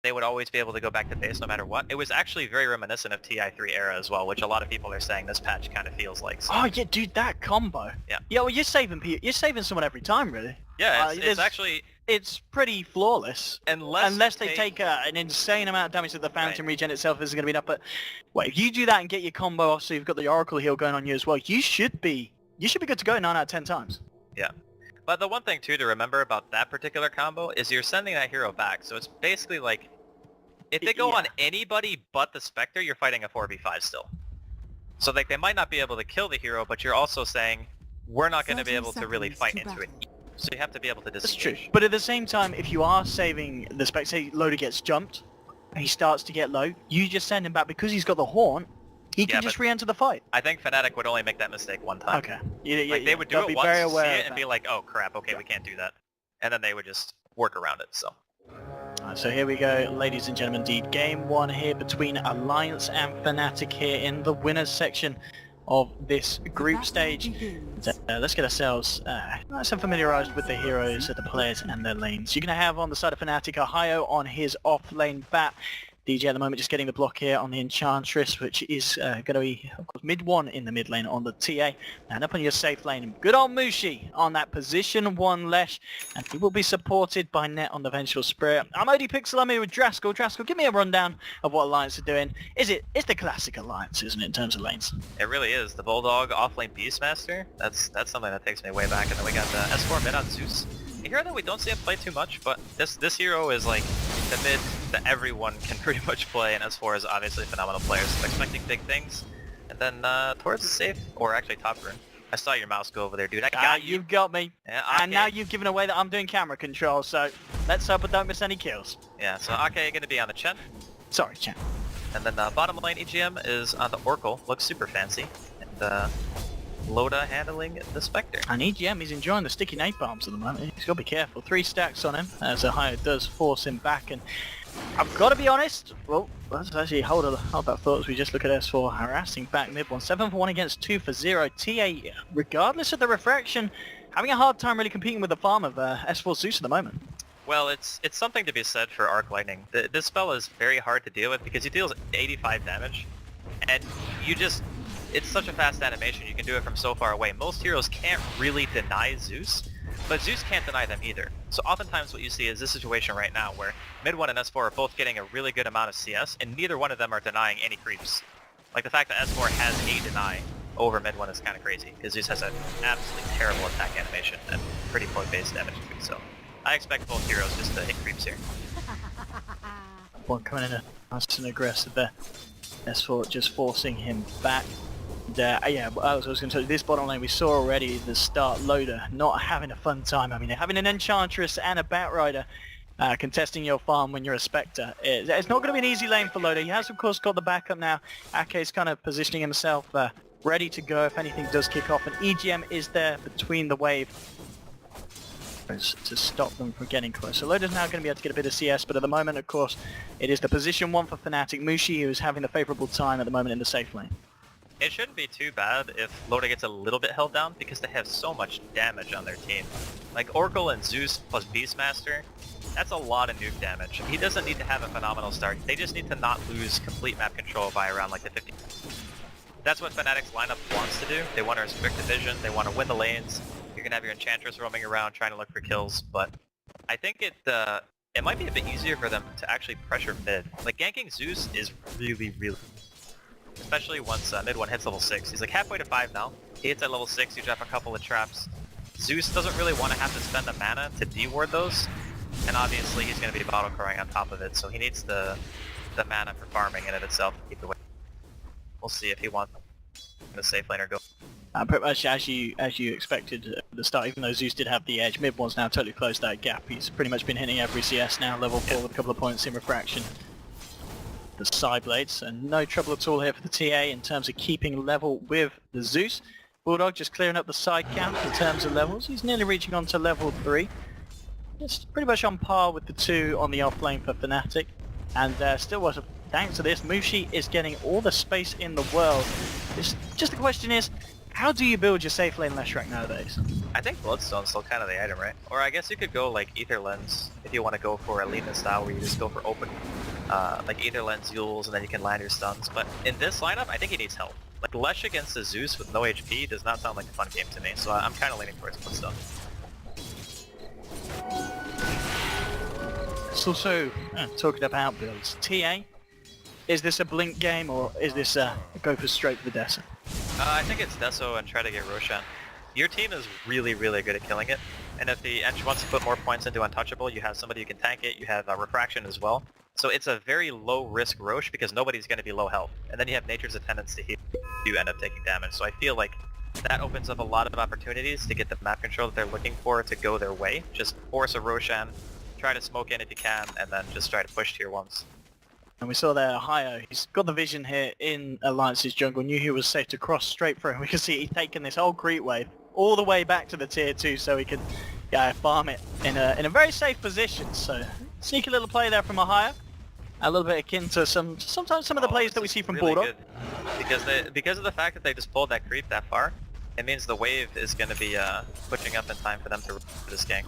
they would always be able to go back to base no matter what. It was actually very reminiscent of TI3 era as well, which a lot of people are saying this patch kind of feels like. So. Oh yeah, dude, that combo. Yeah. Yeah, well, you're saving someone every time, really. Yeah, it's actually... It's pretty flawless. Unless they take an insane amount of damage that the Fountain regen itself is going to be enough. But wait, if you do that and get your combo off, so you've got the Oracle heal going on you as well, you should be good to go 9 out of 10 times. Yeah. But the one thing too to remember about that particular combo is you're sending that hero back. So it's basically like, if they go on anybody but the Spectre, you're fighting a 4v5 still. So like they might not be able to kill the hero, but you're also saying, we're not going to be able to really fight into it. So you have to be able to disengage. That's true. But at the same time, if you are saving the Spectre, say Loader gets jumped, and he starts to get low, you just send him back because he's got the Horn. He can just re-enter the fight. I think Fnatic would only make that mistake one time. Okay. Like they would do it once, see it, and be like, oh crap, okay, we can't do that. And then they would just work around it, so. Alright, so here we go, ladies and gentlemen, indeed. Game 1 here between Alliance and Fnatic here in the winners section of this group stage. So, let's get ourselves nice and familiarised with the heroes, the players and their lanes. You're going to have on the side of Fnatic Ohio on his off-lane bat. DJ at the moment just getting the block here on the Enchantress, which is going to be, of course, mid 1 in the mid lane on the TA. And up on your safe lane, good old Mushi on that position 1 Lesh. And he will be supported by Net on the Vengeful Spirit. I'm OD Pixel, I'm here with Draskell. Draskell, give me a rundown of what Alliance are doing. It's the classic Alliance, isn't it, in terms of lanes? It really is. The Bulldog off-lane Beastmaster, that's something that takes me way back. And then we got the S4 mid on Zeus. A hero that we don't see him play too much, but this hero is like the mid that everyone can pretty much play, and S4 is obviously a phenomenal player, so I'm expecting big things. And then towards the safe, or actually top rune. I saw your mouse go over there, dude. I got you. You've got me. Yeah, and now you've given away that I'm doing camera control, so let's hope I don't miss any kills. Yeah, so Ake going to be on the Chen. Sorry, Chen. And then bottom lane EGM is on the Oracle. Looks super fancy. And Loda handling the Spectre. And EGM is enjoying the sticky nade bombs at the moment. He's got to be careful. 3 stacks on him as Ohio does force him back. And I've got to be honest. Well, let's actually hold that thought as we just look at S4 harassing back mid 1. 7 for 1 against 2 for 0. TA, regardless of the refraction, having a hard time really competing with the farm of S4 Zeus at the moment. Well, it's something to be said for Arc Lightning. This spell is very hard to deal with because he deals 85 damage. And it's such a fast animation, you can do it from so far away. Most heroes can't really deny Zeus, but Zeus can't deny them either. So oftentimes what you see is this situation right now where mid 1 and S4 are both getting a really good amount of CS, and neither one of them are denying any creeps. Like the fact that S4 has a deny over mid 1 is kind of crazy, because Zeus has an absolutely terrible attack animation and pretty point-based damage too, so I expect both heroes just to hit creeps here. One coming in nice and aggressive there. S4 just forcing him back. Yeah, I was going to tell you, this bottom lane we saw already the start. Loader not having a fun time. I mean, having an Enchantress and a Batrider contesting your farm when you're a Spectre. It's not going to be an easy lane for Loader. He has, of course, got the backup now. Ake's kind of positioning himself ready to go if anything does kick off. And EGM is there between the wave to stop them from getting close. So Loader's now going to be able to get a bit of CS, but at the moment, of course, it is the position 1 for Fnatic. Mushi, who's having the favourable time at the moment in the safe lane. It shouldn't be too bad if Loda gets a little bit held down because they have so much damage on their team. Like Oracle and Zeus plus Beastmaster, that's a lot of nuke damage. He doesn't need to have a phenomenal start. They just need to not lose complete map control by around like the 50. That's what Fnatic's lineup wants to do. They want to restrict the vision, they want to win the lanes. You're going to have your Enchantress roaming around trying to look for kills, but I think it might be a bit easier for them to actually pressure mid. Like ganking Zeus is really especially once mid 1 hits level 6. He's like halfway to 5 now. He hits at level 6, you drop a couple of traps. Zeus doesn't really want to have to spend the mana to deward those, and obviously he's going to be bottle crowing on top of it, so he needs the mana for farming in it itself to keep the way. We'll see if he wants the safe lane or go. Pretty much as you expected at the start, even though Zeus did have the edge, mid 1's now totally closed that gap. He's pretty much been hitting every CS now, level 4 with a couple of points in refraction. The side blades, and no trouble at all here for the TA in terms of keeping level with the Zeus. Bulldog just clearing up the side count in terms of levels. He's nearly reaching on to level 3. It's pretty much on par with the 2 on the off lane for Fnatic. And still was thanks to this, Mushi is getting all the space in the world. Just the question is, How do you build your safe lane Leshrac nowadays? I think Bloodstone's still kind of the item, right? Or I guess you could go like Ether Lens if you want to go for a Lena style where you just go for open, like Ether Lens Yules and then you can land your stuns. But in this lineup, I think he needs help. Like Lesh against the Zeus with no HP does not sound like a fun game to me, so I'm kind of leaning towards Bloodstone. It's also talking about builds. TA, is this a blink game or is this go for straight for the Deso? I think it's Deso and try to get Roshan. Your team is really, really good at killing it, and if the Ench wants to put more points into Untouchable, you have somebody who can tank it, you have Refraction as well. So it's a very low risk Rosh because nobody's going to be low health, and then you have Nature's Attendants to heal, you end up taking damage. So I feel like that opens up a lot of opportunities to get the map control that they're looking for to go their way. Just force a Roshan, try to smoke in if you can, and then just try to push tier 1s. And we saw there Hayo, he's got the vision here in Alliance's jungle, knew he was safe to cross straight through. We can see he's taken this whole creep wave all the way back to the tier 2 so he can farm it in a very safe position. So sneaky little play there from Hayo. A little bit akin to sometimes some of the plays that we see from really Bulldog. Because of the fact that they just pulled that creep that far, it means the wave is going to be pushing up in time for them to this gank.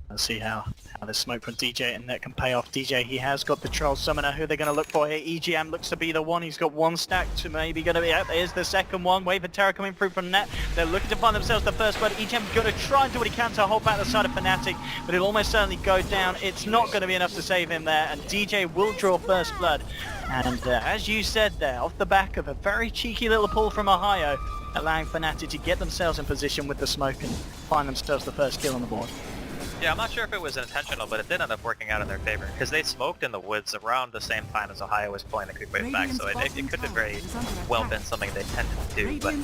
Let's see how the smoke from DJ and Net can pay off. DJ, he has got the Troll Summoner, who they're going to look for here. EGM looks to be the one. He's got one stack to maybe going to be out. There's the second one. Wave of Terror coming through from Net. They're looking to find themselves the first blood. EGM going to try and do what he can to hold back the side of Fnatic, but it'll almost certainly go down. It's not going to be enough to save him there, and DJ will draw first blood. And as you said there, off the back of a very cheeky little pull from Ohio, allowing Fnatic to get themselves in position with the smoke and find themselves the first kill on the board. Yeah, I'm not sure if it was intentional, but it did end up working out in their favor, because they smoked in the woods around the same time as Ohio was pulling the creep wave back, so it could have very well been something they tended to do. But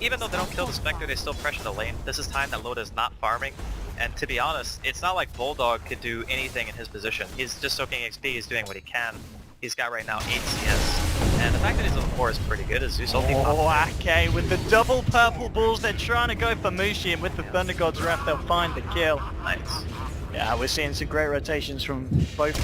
even though they don't kill the Spectre, they still pressure the lane. This is time that Loda is not farming, and to be honest, it's not like Bulldog could do anything in his position. He's just soaking XP, he's doing what he can. He's got right now 8 CS, and the fact that he's level 4 is pretty good as Zeus ulti pops. Oh, okay, with the double purple balls, they're trying to go for Mushi, and with the Thunder God's Wrath, they'll find the kill. Nice. Yeah, we're seeing some great rotations from both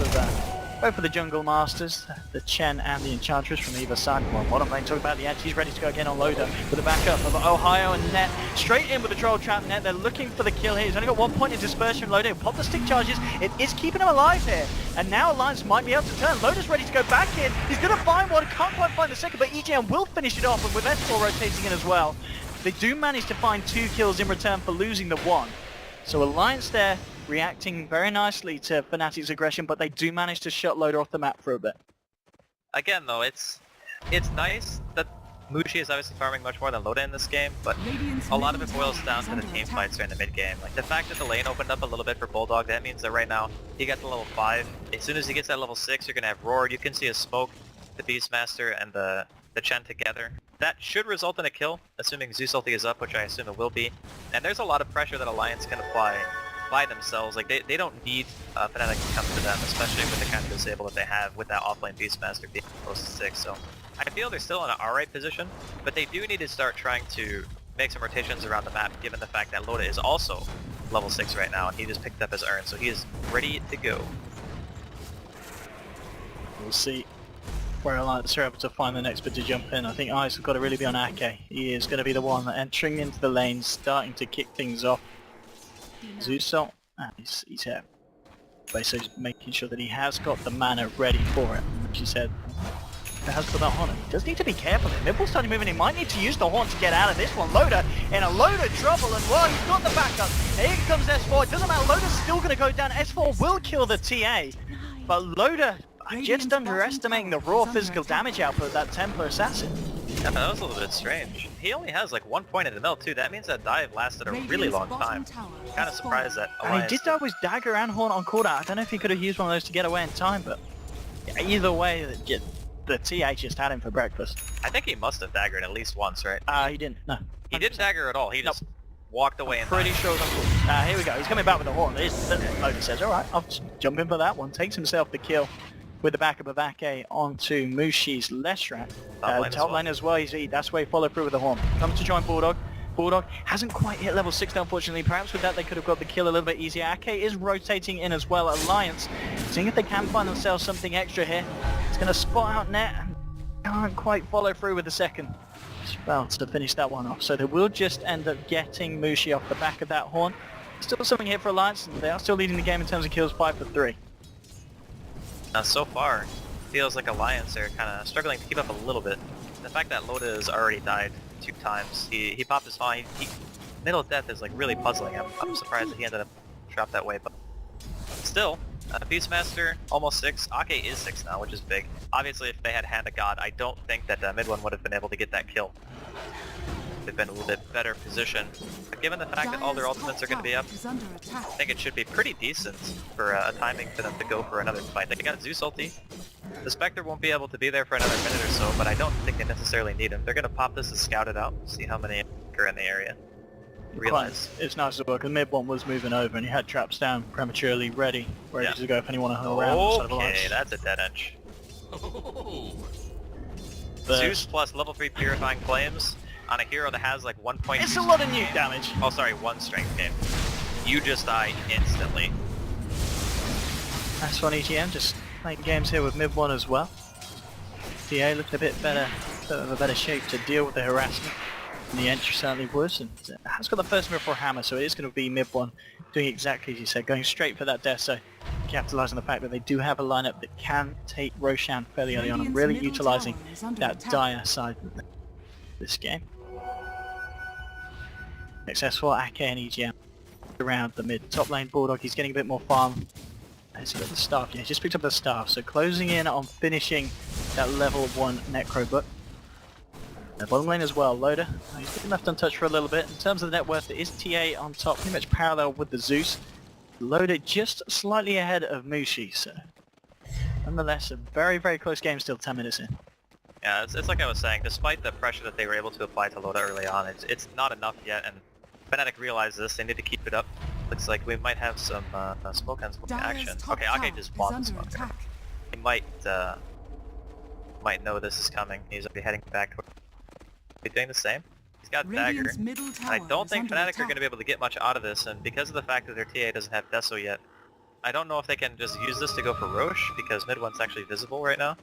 of the jungle masters, the Chen and the Enchantress from either side. Well, bottom lane, talking about the edge, he's ready to go again on Loda with the backup of Ohio and Net. Straight in with the Troll Trap Net, they're looking for the kill here. He's only got 1 point in dispersion. Loda pop the stick charges, it is keeping him alive here. And now Alliance might be able to turn. Loda's ready to go back in, he's going to find one, can't quite find the second, but EGM will finish it off, and with S4 rotating in as well. They do manage to find 2 kills in return for losing the 1. So Alliance there, reacting very nicely to Fnatic's aggression, but they do manage to shut Loda off the map for a bit. Again though, it's nice that Mushi is obviously farming much more than Loda in this game, but a lot of it boils down to the team fights during the mid game. Like the fact that the lane opened up a little bit for Bulldog, that means that right now he got to level 5. As soon as he gets that level 6, you're gonna have Roar. You can see a smoke, the Beastmaster and the Chen together. That should result in a kill, assuming Zeus ulti is up, which I assume it will be. And there's a lot of pressure that Alliance can apply by themselves. Like they don't need Fnatic to come to them, especially with the kind of disable that they have with that offlane Beastmaster being close to 6. So I feel they're still in an alright position, but they do need to start trying to make some rotations around the map, given the fact that Loda is also level 6 right now, and he just picked up his urn, so he is ready to go. We'll see where Alliance are able to find the next bit to jump in. I think eyes have got to really be on Ake. He is going to be the one entering into the lane, starting to kick things off. Zeus ult, he's here. Basically making sure that he has got the mana ready for it. Like you said, he has got that Horn. He does need to be careful. Nibble starting moving, he might need to use the Horn to get out of this one. Loda in a load of trouble, and well, he's got the backup. Here comes S4, it doesn't matter, Loda's still going to go down. S4 will kill the TA, but Loda just underestimating the raw physical damage output of that Templar Assassin. Yeah, that was a little bit strange. He only has like 1 point in the mill too. That means that dive lasted a really long time. Kind of surprised that Alliance... And he did that with Dagger and Horn on cooldown. I don't know if he could have used one of those to get away in time, but yeah, either way, the TA just had him for breakfast. I think he must have daggered at least once, right? He didn't, no. He didn't dagger at all. He just walked away and pretty sure that's here we go. He's coming back with the Horn. Loda says, alright, I'll just jump in for that one. Takes himself the kill with the backup of Ake onto Mushi's Leshrac. Top lane as well, that's where he followed through with the Horn. Comes to join Bulldog. Bulldog hasn't quite hit level 6 unfortunately. Perhaps with that they could have got the kill a little bit easier. Ake is rotating in as well. Alliance, seeing if they can find themselves something extra here. It's going to spot out Net. Can't quite follow through with the second. Just about to finish that one off. So they will just end up getting Mushi off the back of that horn. Still something here for Alliance, and they are still leading the game in terms of kills, 5 for 3. Now so far, feels like Alliance are kind of struggling to keep up a little bit. The fact that Loda has already died 2 times, he popped his fine. Middle death is like really puzzling him. I'm surprised that he ended up trapped that way, but still, Beastmaster almost 6. Ake is 6 now, which is big. Obviously, if they had Hand of God, I don't think that mid one would have been able to get that kill. They've been a little bit better positioned. But given the fact that all their ultimates are going to be up, I think it should be pretty decent for a timing for them to go for another fight. They got Zeus ulti. The Spectre won't be able to be there for another minute or so, but I don't think they necessarily need him. They're going to pop this and scout it out, see how many are in the area. Realize. It's nice as well, because mid one was moving over and he had traps down prematurely, ready to go if anyone hung around. Okay, that's a dead edge. Zeus plus level 3 Purifying Flames on a hero that has like 1.2... It's a lot of nuke damage! Oh sorry, 1 strength gain. You just die instantly. That's one EGM, just playing games here with mid one as well. TA looked a bit better, of a better shape to deal with the harassment. And the entry certainly was, and has got the first move for a hammer, so it is going to be mid one doing exactly as you said, going straight for that death, so capitalising on the fact that they do have a lineup that can take Roshan fairly early on and really utilising that dire side of this game. Successful Ake and EGM around the mid top lane. Bulldog, he's getting a bit more farm. Has he got the staff? Yeah, he just picked up the staff, so closing in on finishing that level 1 Necro book. The bottom lane as well, Loda, he's been left untouched for a little bit. In terms of the net worth, it is TA on top, pretty much parallel with the Zeus. Loda just slightly ahead of Mushi, so nonetheless a very, very close game still 10 minutes in. Yeah, it's like I was saying, despite the pressure that they were able to apply to Loda early on, it's not enough yet, and Fnatic realized this, they need to keep it up. Looks like we might have some smoke and smoke action. Okay, Ake just bought the smoke. He might know this is coming. He's already heading back towards... He's doing the same. He's got Dagger. And I don't think Fnatic are going to be able to get much out of this, and because of the fact that their TA doesn't have Deso yet, I don't know if they can just use this to go for Roche, because mid one's actually visible right now.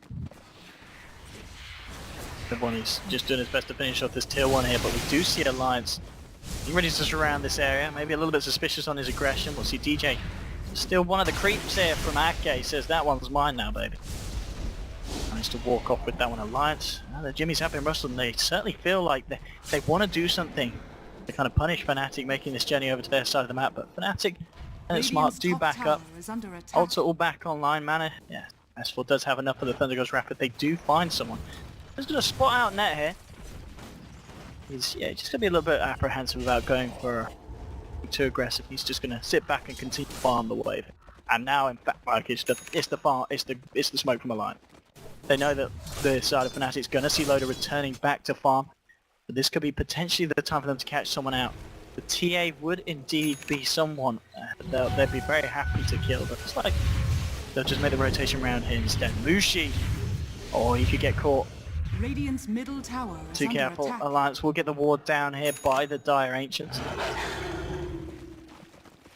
Mid one is just doing his best to finish off this tier 1 here, but we do see Alliance. He ready to surround this area, maybe a little bit suspicious on his aggression. We'll see DJ. Still one of the creeps here from Ake, says that one's mine now, baby. Nice to walk off with that one. Alliance. Now that Jimmy's have been rustled, and they certainly feel like they want to do something to kind of punish Fnatic making this journey over to their side of the map, but Fnatic and Smart do back up. Ulta all back online, mana. Yeah, S4 does have enough for the Thunder Goes Rapid. They do find someone. Just gonna spot out net here. He's just gonna be a little bit apprehensive about going for too aggressive. He's just gonna sit back and continue to farm the wave. And now, in fact, like it's the smoke from Alliance. They know that the side of Fnatic's gonna see Loda returning back to farm, but this could be potentially the time for them to catch someone out. The TA would indeed be someone they'd be very happy to kill, but it's like they'll just make the rotation round here instead. Mushi, oh, he could get caught. Radiant's middle tower is Too careful. Attack. Alliance will get the ward down here by the Dire Ancients.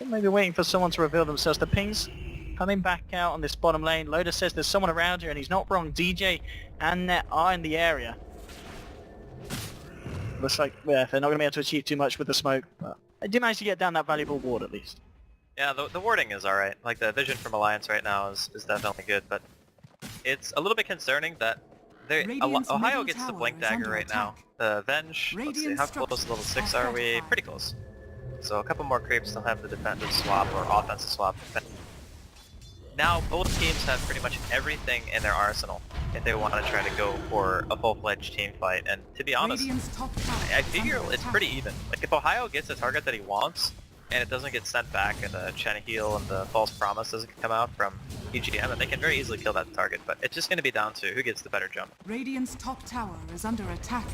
Maybe waiting for someone to reveal themselves. The pings coming back out on this bottom lane. Loda says there's someone around here, and he's not wrong. DJ and Net are in the area. Looks like they're not going to be able to achieve too much with the smoke, but they do manage to get down that valuable ward at least. Yeah, the warding is alright. Like, the vision from Alliance right now is definitely good, but it's a little bit concerning that Ohio gets the Blink Dagger right now. The Venge, let's see, how close to level 6 are we? Pretty close. So a couple more creeps, they'll have the defensive swap or offensive swap. Now both teams have pretty much everything in their arsenal if they want to try to go for a full-fledged team fight. And to be honest, I figure it's pretty even. Like, if Ohio gets the target that he wants, and it doesn't get sent back, and the Chen Heal and the False Promise doesn't come out from EGM, and they can very easily kill that target, but it's just going to be down to who gets the better jump. Radiant's top tower is under attack.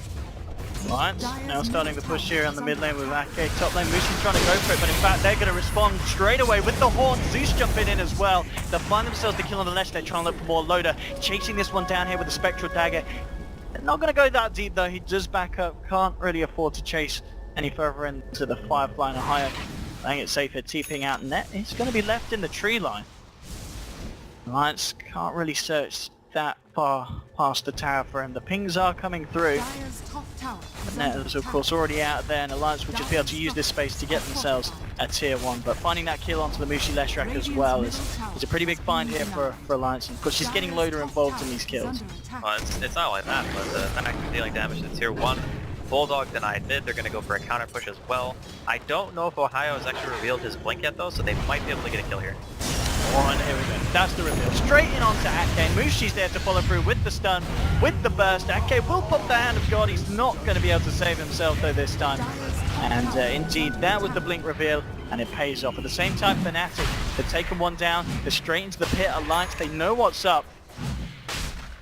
Alliance now starting the push here on the mid lane with Ake. Top lane, Mushi trying to go for it, but in fact they're going to respond straight away with the Horn. Zeus jumping in as well. They'll find themselves the kill on the left. They're trying to look for more. Loda chasing this one down here with the Spectral Dagger. They're not going to go that deep though. He does back up. Can't really afford to chase any further into the Firefly and higher. Playing it safe here, TPing out net. It's going to be left in the tree line. Alliance can't really search that far past the tower for him. The pings are coming through. Dire's top tower is Net under is of attack. course already out there, and Alliance will just be able to use this space to get themselves a tier 1. But finding that kill onto the Mushi Leshrac as well is a pretty big find here for Alliance. And of course she's getting Loader involved in these kills. It's not like that, but the Fnatic are dealing damage to tier 1. Bulldog denied mid, they're going to go for a counter push as well. I don't know if Ohio has actually revealed his blink yet though, so they might be able to get a kill here. And here we go. That's the reveal. Straight in onto Ake. Mushi's there to follow through with the stun, with the burst. Ake will pop the hand of God. He's not going to be able to save himself though this time. And indeed, that was the blink reveal, and it pays off. At the same time, Fnatic have taken one down. They're straight into the pit. Alliance, they know what's up.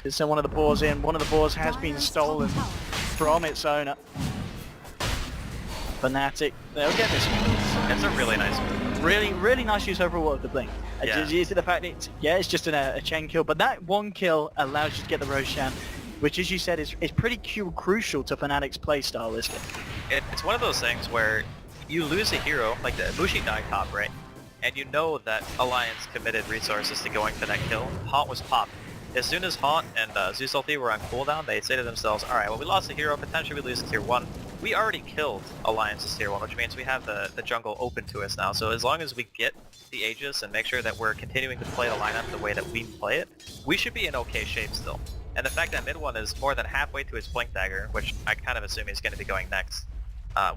They send one of the boars in. One of the boars has been stolen from its owner. Fnatic, they'll get this one. It's a really nice move. Really nice use overall of the blink. Yeah. Is it the fact it's just a chain kill, but that one kill allows you to get the Roshan, which as you said is pretty crucial to Fnatic's playstyle this game. It's one of those things where you lose a hero, like the Mushi died top, right? And you know that Alliance committed resources to going for that kill. Haunt was popped. As soon as Haunt and Zeus ulti were on cooldown, they say to themselves, alright, well we lost a hero, potentially we lose to tier 1. We already killed Alliance's tier 1, which means we have the jungle open to us now. So as long as we get the Aegis and make sure that we're continuing to play the lineup the way that we play it, we should be in okay shape still. And the fact that mid one is more than halfway to his Blink Dagger, which I kind of assume he's going to be going next,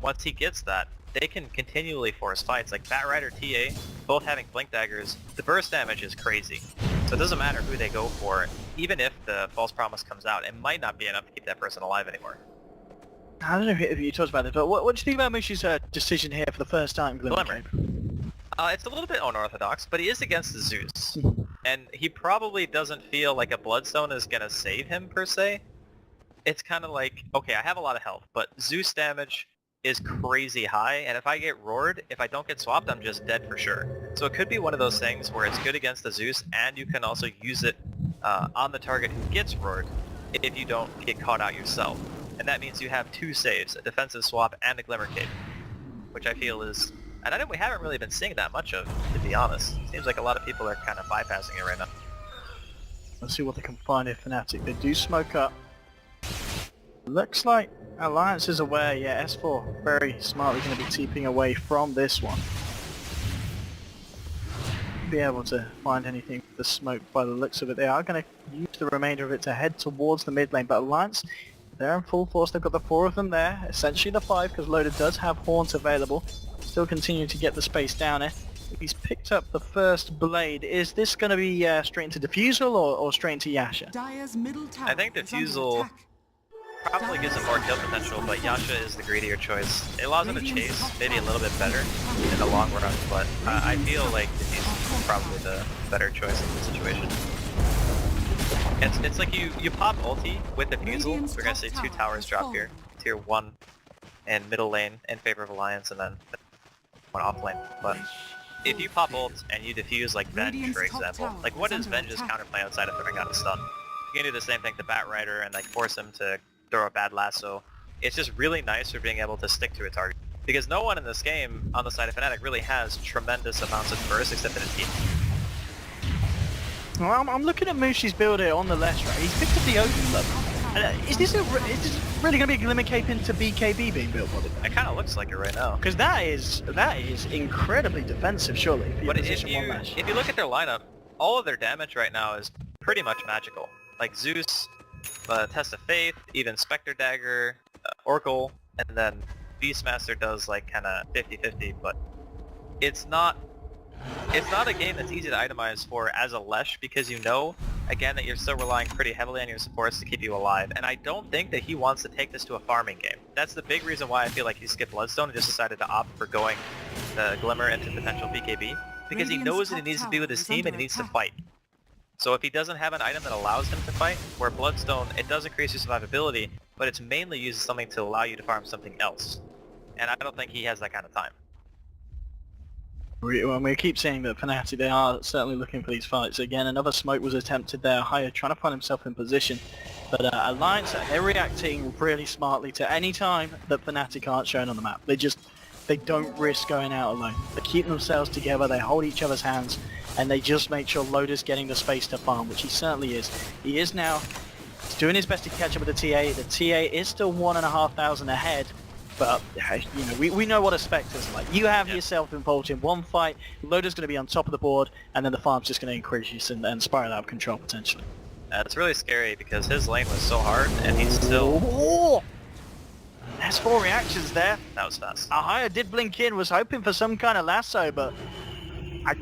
once he gets that, they can continually force fights. Like Batrider, TA, both having Blink Daggers, the burst damage is crazy. So it doesn't matter who they go for, even if the False Promise comes out, it might not be enough to keep that person alive anymore. I don't know if you talked about this, but what do you think about Mushi's decision here for the first time, Glimmer? It's a little bit unorthodox, but he is against the Zeus. And he probably doesn't feel like a Bloodstone is going to save him, per se. It's kind of like, okay, I have a lot of health, but Zeus damage is crazy high, and if I get roared, if I don't get swapped, I'm just dead for sure. So it could be one of those things where it's good against the Zeus, and you can also use it on the target who gets roared if you don't get caught out yourself. And that means you have 2 saves, a defensive swap and a Glimmer Cape, which I feel is... And I know we haven't really been seeing that much of, to be honest. Seems like a lot of people are kind of bypassing it right now. Let's see what they can find here, Fnatic. They do smoke up. Looks like Alliance is aware, yeah, S4 very smartly going to be TPing away from this one. Be able to find anything with the smoke by the looks of it. They are going to use the remainder of it to head towards the mid lane, but Alliance, they're in full force. They've got the 4 of them there, essentially the 5 because Loader does have Haunt available. Still continuing to get the space down there. He's picked up the first blade. Is this going to be straight into Diffusal or straight into Yasha? Dire's middle tower I think is under Diffusal attack. probably gives him more kill potential, but Yasha is the greedier choice. It allows him to chase maybe a little bit better in the long run, but I feel like Diffusal is probably the better choice in this situation. It's like you pop ulti with Diffusal, we're going to see 2 towers drop here, tier 1 and middle lane in favor of Alliance, and then one off lane. But if you pop ult and you diffuse like Venge, for example, like what is Venge's counterplay outside of throwing out a stun? You can do the same thing to Batrider and like force him to throw a bad lasso. It's just really nice for being able to stick to a target. Because no one in this game on the side of Fnatic really has tremendous amounts of burst except for the team. Well, I'm looking at Mushi's build here on the left, right? He's picked up the Odin level. Is this really going to be a Glimmer Cape into BKB being built, Bobby? It kind of looks like it right now. Because that is incredibly defensive, surely. For your But if position one you lash. look at their lineup, all of their damage right now is pretty much magical. Like Zeus, Test of Faith, even Spectre Dagger, Oracle, and then Beastmaster does like kind of 50-50, but it's not a game that's easy to itemize for as a Lesh because you know, again, that you're still relying pretty heavily on your supports to keep you alive, and I don't think that he wants to take this to a farming game. That's the big reason why I feel like he skipped Bloodstone and just decided to opt for going the Glimmer into potential BKB, because he knows that he needs to be with his team and he needs to fight. So if he doesn't have an item that allows him to fight, where Bloodstone, it does increase your survivability, but it's mainly used as something to allow you to farm something else. And I don't think he has that kind of time. We keep saying that Fnatic, they are certainly looking for these fights. Again, another smoke was attempted there. Haya trying to find himself in position. But Alliance, they're reacting really smartly to any time that Fnatic aren't shown on the map. They don't risk going out alone. They keep themselves together, they hold each other's hands, and they just make sure Loda's getting the space to farm, which he certainly is. He is now doing his best to catch up with the TA. The TA is still 1,500 ahead, but you know, we know what a Spectre's like. You have yourself involved in one fight, Loda's going to be on top of the board, and then the farm's just going to increase and spiral out of control potentially. It's really scary because his lane was so hard, and he's still... Oh! There's 4 reactions there. That was fast. Ahaya did blink in, was hoping for some kind of lasso, but I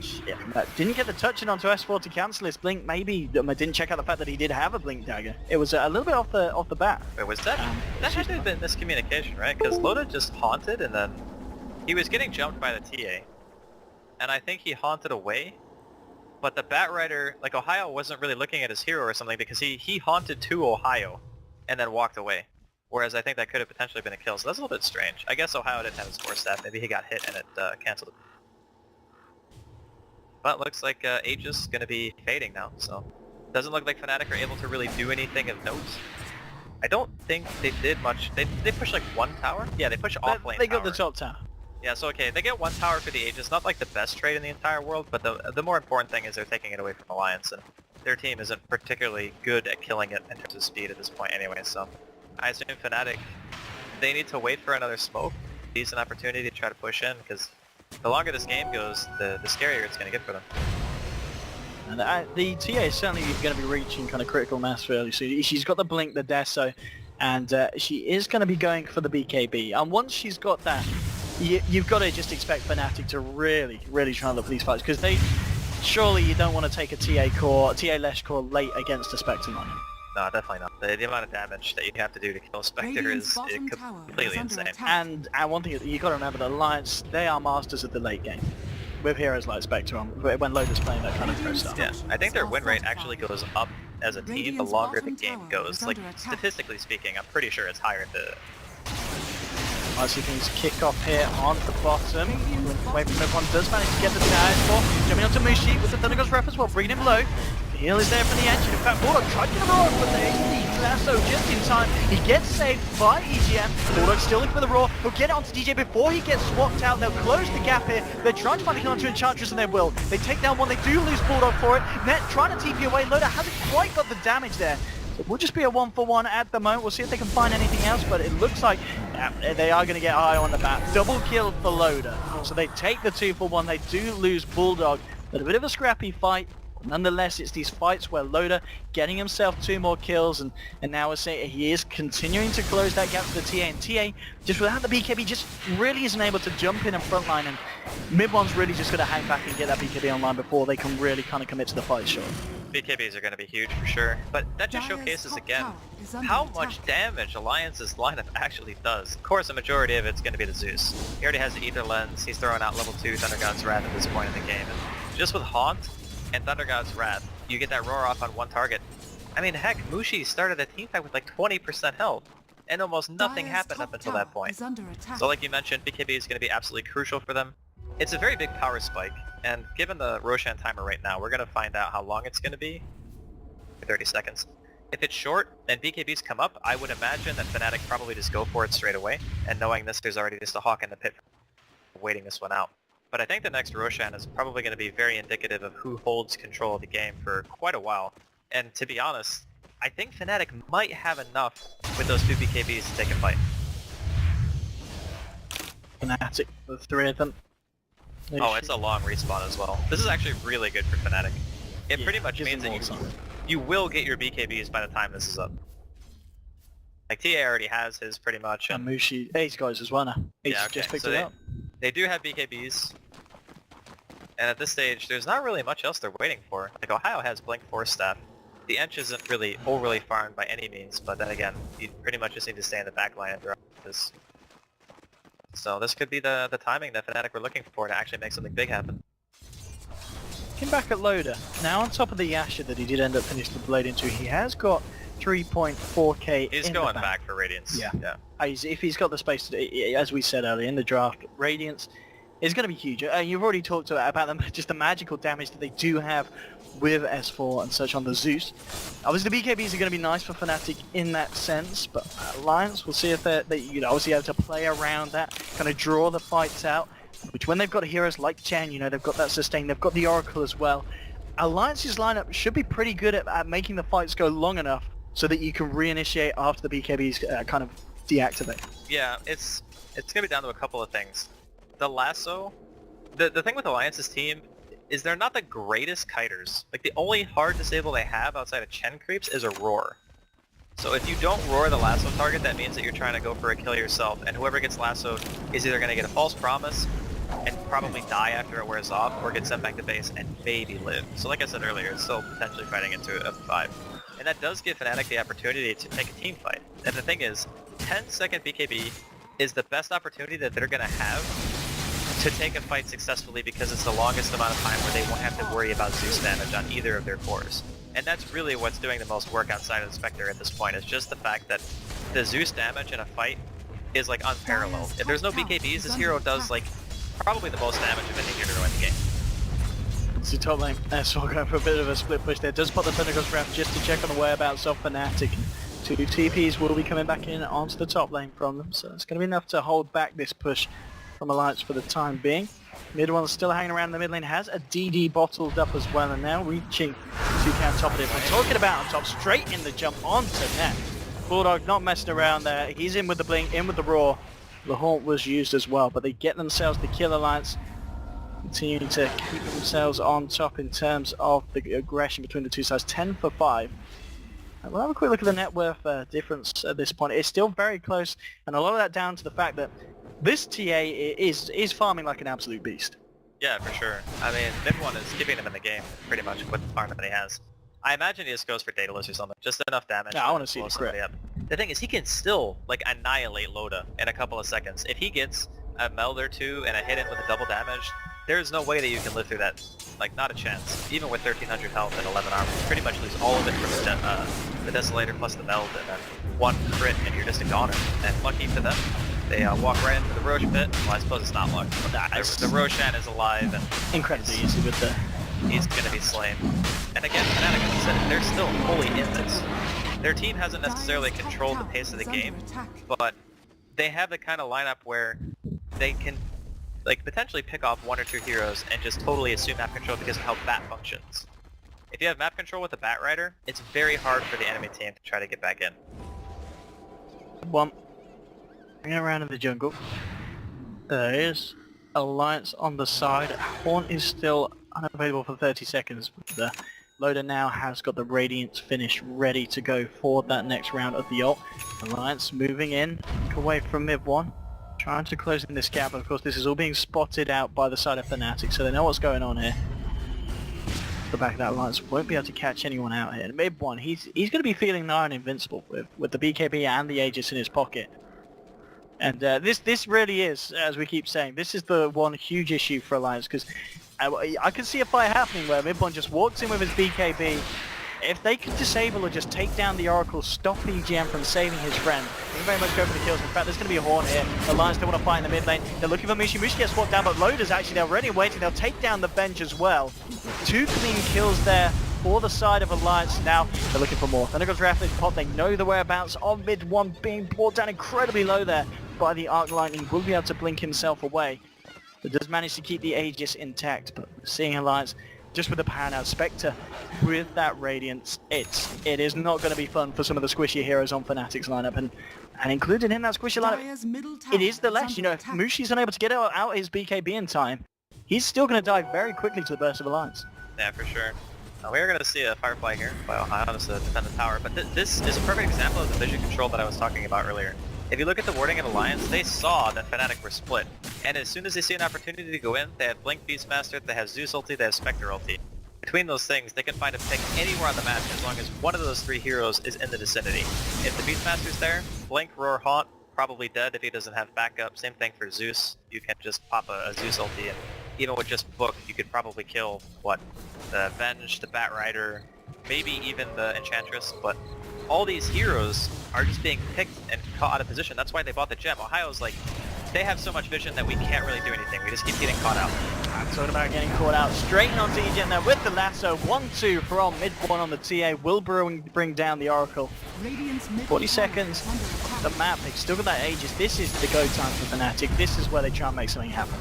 didn't get the touching onto S4 to cancel his blink. Maybe I didn't check out the fact that he did have a blink dagger. It was a little bit off the bat. Wait, was that? That had to have been miscommunication, right? Because Loda just haunted, and then he was getting jumped by the TA, and I think he haunted away. But the Batrider, like Ohio, wasn't really looking at his hero or something because he haunted to Ohio, and then walked away. Whereas I think that could have potentially been a kill, so that's a little bit strange. I guess Ohio didn't have his core staff. Maybe he got hit and it cancelled. But looks like Aegis is going to be fading now, so doesn't look like Fnatic are able to really do anything of note. I don't think they did much. They pushed like 1 tower? Yeah, they pushed off lane They got tower. the top tower. Yeah, so okay, they get 1 tower for the Aegis. Not like the best trade in the entire world, but the more important thing is they're taking it away from Alliance, and their team isn't particularly good at killing it in terms of speed at this point anyway, so I assume Fnatic, they need to wait for another smoke, decent opportunity to try to push in, because the longer this game goes, the scarier it's going to get for them. And the TA is certainly going to be reaching kind of critical mass fairly soon. She's got the blink, the Deso, and she is going to be going for the BKB. And once she's got that, you've got to just expect Fnatic to really try and look for these fights, because surely you don't want to take a TA Lesh core late against a Spectre line. No, definitely not. The amount of damage that you have to do to kill Spectre is completely insane. And one thing you got to remember, the Alliance, they are masters of the late game, with heroes like Spectre on, when Loda's playing that kind of pro stuff. Yeah, I think their win rate actually goes up as a team the longer the game goes. Like, statistically speaking, I'm pretty sure it's higher to... I see things kick off here on the bottom. Away from everyone, does manage to get the dash for. Jumping onto Mushi with the Thunder Ghost Ref as well, bringing him low. The heal is there from the engine. In fact, Bulldog tried to get him off, but there's the lasso just in time. He gets saved by EGM. Bulldog still looking for the Raw. He'll get it onto DJ before he gets swapped out. They'll close the gap here. They're trying to find a kill onto Enchantress, and they will. They take down one. They do lose Bulldog for it. Net trying to TP away. Loda hasn't quite got the damage there. It will just be a 1-for-1 at the moment. We'll see if they can find anything else, but it looks like they are going to get high on the bat. Double kill for Loda. So they take the 2-for-1. They do lose Bulldog, but a bit of a scrappy fight. Nonetheless, it's these fights where Loda getting himself 2 more kills, and now we're saying he is continuing to close that gap to the TA, and TA, just without the BKB, just really isn't able to jump in and frontline, and mid-one's really just going to hang back and get that BKB online before they can really kind of commit to the fight short. BKBs are going to be huge for sure, but that just showcases again how much damage Alliance's lineup actually does. Of course, the majority of it's going to be the Zeus. He already has the Ether Lens, he's throwing out level 2 Thunder God's Wrath at this point in the game, and just with Haunt and Thunder God's Wrath, you get that roar off on 1 target. I mean, heck, Mushi started a team fight with like 20% health, and almost nothing happened up until that point. So like you mentioned, BKB is going to be absolutely crucial for them. It's a very big power spike, and given the Roshan timer right now, we're going to find out how long it's going to be. 30 seconds. If it's short and BKBs come up, I would imagine that Fnatic probably just go for it straight away, and knowing this, there's already just a Hawk in the pit waiting this one out. But I think the next Roshan is probably going to be very indicative of who holds control of the game for quite a while. And to be honest, I think Fnatic might have enough with those 2 BKBs to take a fight. Fnatic, the 3 of them. Oh, it's a long respawn as well. This is actually really good for Fnatic. It pretty much means that you will get your BKBs by the time this is up. Like, TA already has his pretty much. And Mushi, he's got his as well now. He's just picked it up. They do have BKBs. And at this stage, there's not really much else they're waiting for. Like, Ohio has Blink Force Staff. The Ench isn't really overly farmed by any means, but then again, you pretty much just need to stay in the back line and throw this. So this could be the timing that Fnatic were looking for to actually make something big happen. Looking back at Loda, now on top of the Asher that he did end up finishing the blade into, he has got 3.4k. He's going back for Radiance. Yeah. If he's got the space to, as we said earlier in the draft, Radiance is going to be huge. You've already talked about them, just the magical damage that they do have with S4 and such on the Zeus. Obviously the BKBs are going to be nice for Fnatic in that sense, but Alliance, we'll see if they obviously able to play around that, kind of draw the fights out. which when they've got heroes like Chen, you know, they've got that sustain, they've got the Oracle as well. Alliance's lineup should be pretty good at making the fights go long enough so that you can reinitiate after the BKBs kind of deactivate. Yeah, it's gonna be down to a couple of things. The lasso, the thing with Alliance's team is they're not the greatest kiters. Like the only hard disable they have outside of Chen creeps is a roar. So if you don't roar the lasso target, that means that you're trying to go for a kill yourself, and whoever gets lassoed is either going to get a false promise and probably die after it wears off, or get sent back to base and maybe live. So like I said earlier, it's still potentially fighting into a 5. And that does give Fnatic the opportunity to take a team fight. And the thing is, 10-second BKB is the best opportunity that they're going to have to take a fight successfully, because it's the longest amount of time where they won't have to worry about Zeus damage on either of their cores. And that's really what's doing the most work outside of the Spectre at this point. It's just the fact that the Zeus damage in a fight is like unparalleled. If there's no BKBs, this hero does like probably the most damage of any hero in the game. So top lane, so we're going for a bit of a split push there. Does put the Thundergust Wrath just to check on the whereabouts of Fnatic. 2 TPs will be coming back in onto the top lane from them, so it's going to be enough to hold back this push from Alliance for the time being. Mid one still hanging around the mid lane, has a DD bottled up as well, and now reaching to count top of it. We're talking about on top, straight in the jump onto net. Bulldog not messing around there, he's in with the blink, in with the roar. The haunt was used as well, but they get themselves the kill. Alliance continuing to keep themselves on top in terms of the aggression between the two sides. 10 for 5. We'll have a quick look at the net worth difference at this point. It's still very close, and a lot of that down to the fact that this TA is farming like an absolute beast. Yeah, for sure. I mean, mid one is keeping him in the game pretty much with the farm that he has. I imagine he just goes for Daedalus or something, just enough damage. Yeah, I want to see blow the somebody crit. up. The thing is, he can still like annihilate Loda in a couple of seconds. If he gets a meld or two and a hit in with a double damage, there's no way that you can live through that. Like, not a chance. Even with 1300 health and 11 armor, you pretty much lose all of it from the Desolator plus the meld, and then 1 crit and you're just a goner. And lucky for them, they walk right into the Roche pit. Well, I suppose it's not luck. The Roshan is alive and Incredibly easy with the... he's going to be slain. And again, Fnatic, as I said, they're still fully in this. Their team hasn't necessarily controlled the pace of the game, but they have the kind of lineup where they can like potentially pick off 1 or 2 heroes and just totally assume map control because of how Bat functions. If you have map control with a Bat Rider, it's very hard for the enemy team to try to get back in. One. Bring around in the jungle. There is Alliance on the side. Haunt is still unavailable for 30 seconds. But the Loader now has got the Radiance finish ready to go for that next round of the ult. Alliance moving in, away from mid one. Trying to close in this gap, but of course this is all being spotted out by the side of Fnatic, so they know what's going on here. The back of that Alliance won't be able to catch anyone out here. Mid one, he's going to be feeling nigh on invincible with the BKB and the Aegis in his pocket. And this really is, as we keep saying, this is the one huge issue for Alliance, because I can see a fight happening where mid one just walks in with his BKB. If they could disable or just take down the Oracle, stop EGM from saving his friend, they very much go for the kills. In fact, there's going to be a Haunt here. Alliance don't want to fight in the mid lane. They're looking for Mushi. Mushi gets swapped down, but Loader's actually they're already waiting. They'll take down the bench as well. 2 clean kills there for the side of Alliance. Now they're looking for more. Thundergust Wrath is popped. They know the whereabouts of mid one, being brought down incredibly low there by the Arc Lightning. Will be able to blink himself away. But does manage to keep the Aegis intact. But seeing Alliance just with the power now, Spectre with that Radiance, it is not going to be fun for some of the squishy heroes on Fnatic's lineup, and included in that squishy lineup, it is the Lesh. You know, if Mushi's unable to get out his BKB in time, he's still going to die very quickly to the burst of Alliance. Yeah, for sure. We are going to see a Firefly here by Ohio to defend the tower, but this is a perfect example of the vision control that I was talking about earlier. If you look at the wording of Alliance, they saw that Fnatic were split. And as soon as they see an opportunity to go in, they have Blink Beastmaster, they have Zeus ulti, they have Spectre ulti. Between those things, they can find a pick anywhere on the map as long as one of those 3 heroes is in the vicinity. If the Beastmaster's there, Blink, Roar, Haunt, probably dead if he doesn't have backup. Same thing for Zeus. You can just pop a Zeus ulti, and even with just Book, you could probably kill, the Venge, the Bat Rider, maybe even the Enchantress, but all these heroes are just being picked and caught out of position. That's why they bought the gem. Ohio's like, they have so much vision that we can't really do anything. We just keep getting caught out. I'm talking about getting caught out. Straight onto EGM there with the lasso. 1-2 from mid one on the TA. Will bring down the Oracle. 40 seconds. The map, they've still got that Aegis. This is the go time for Fnatic. This is where they try and make something happen.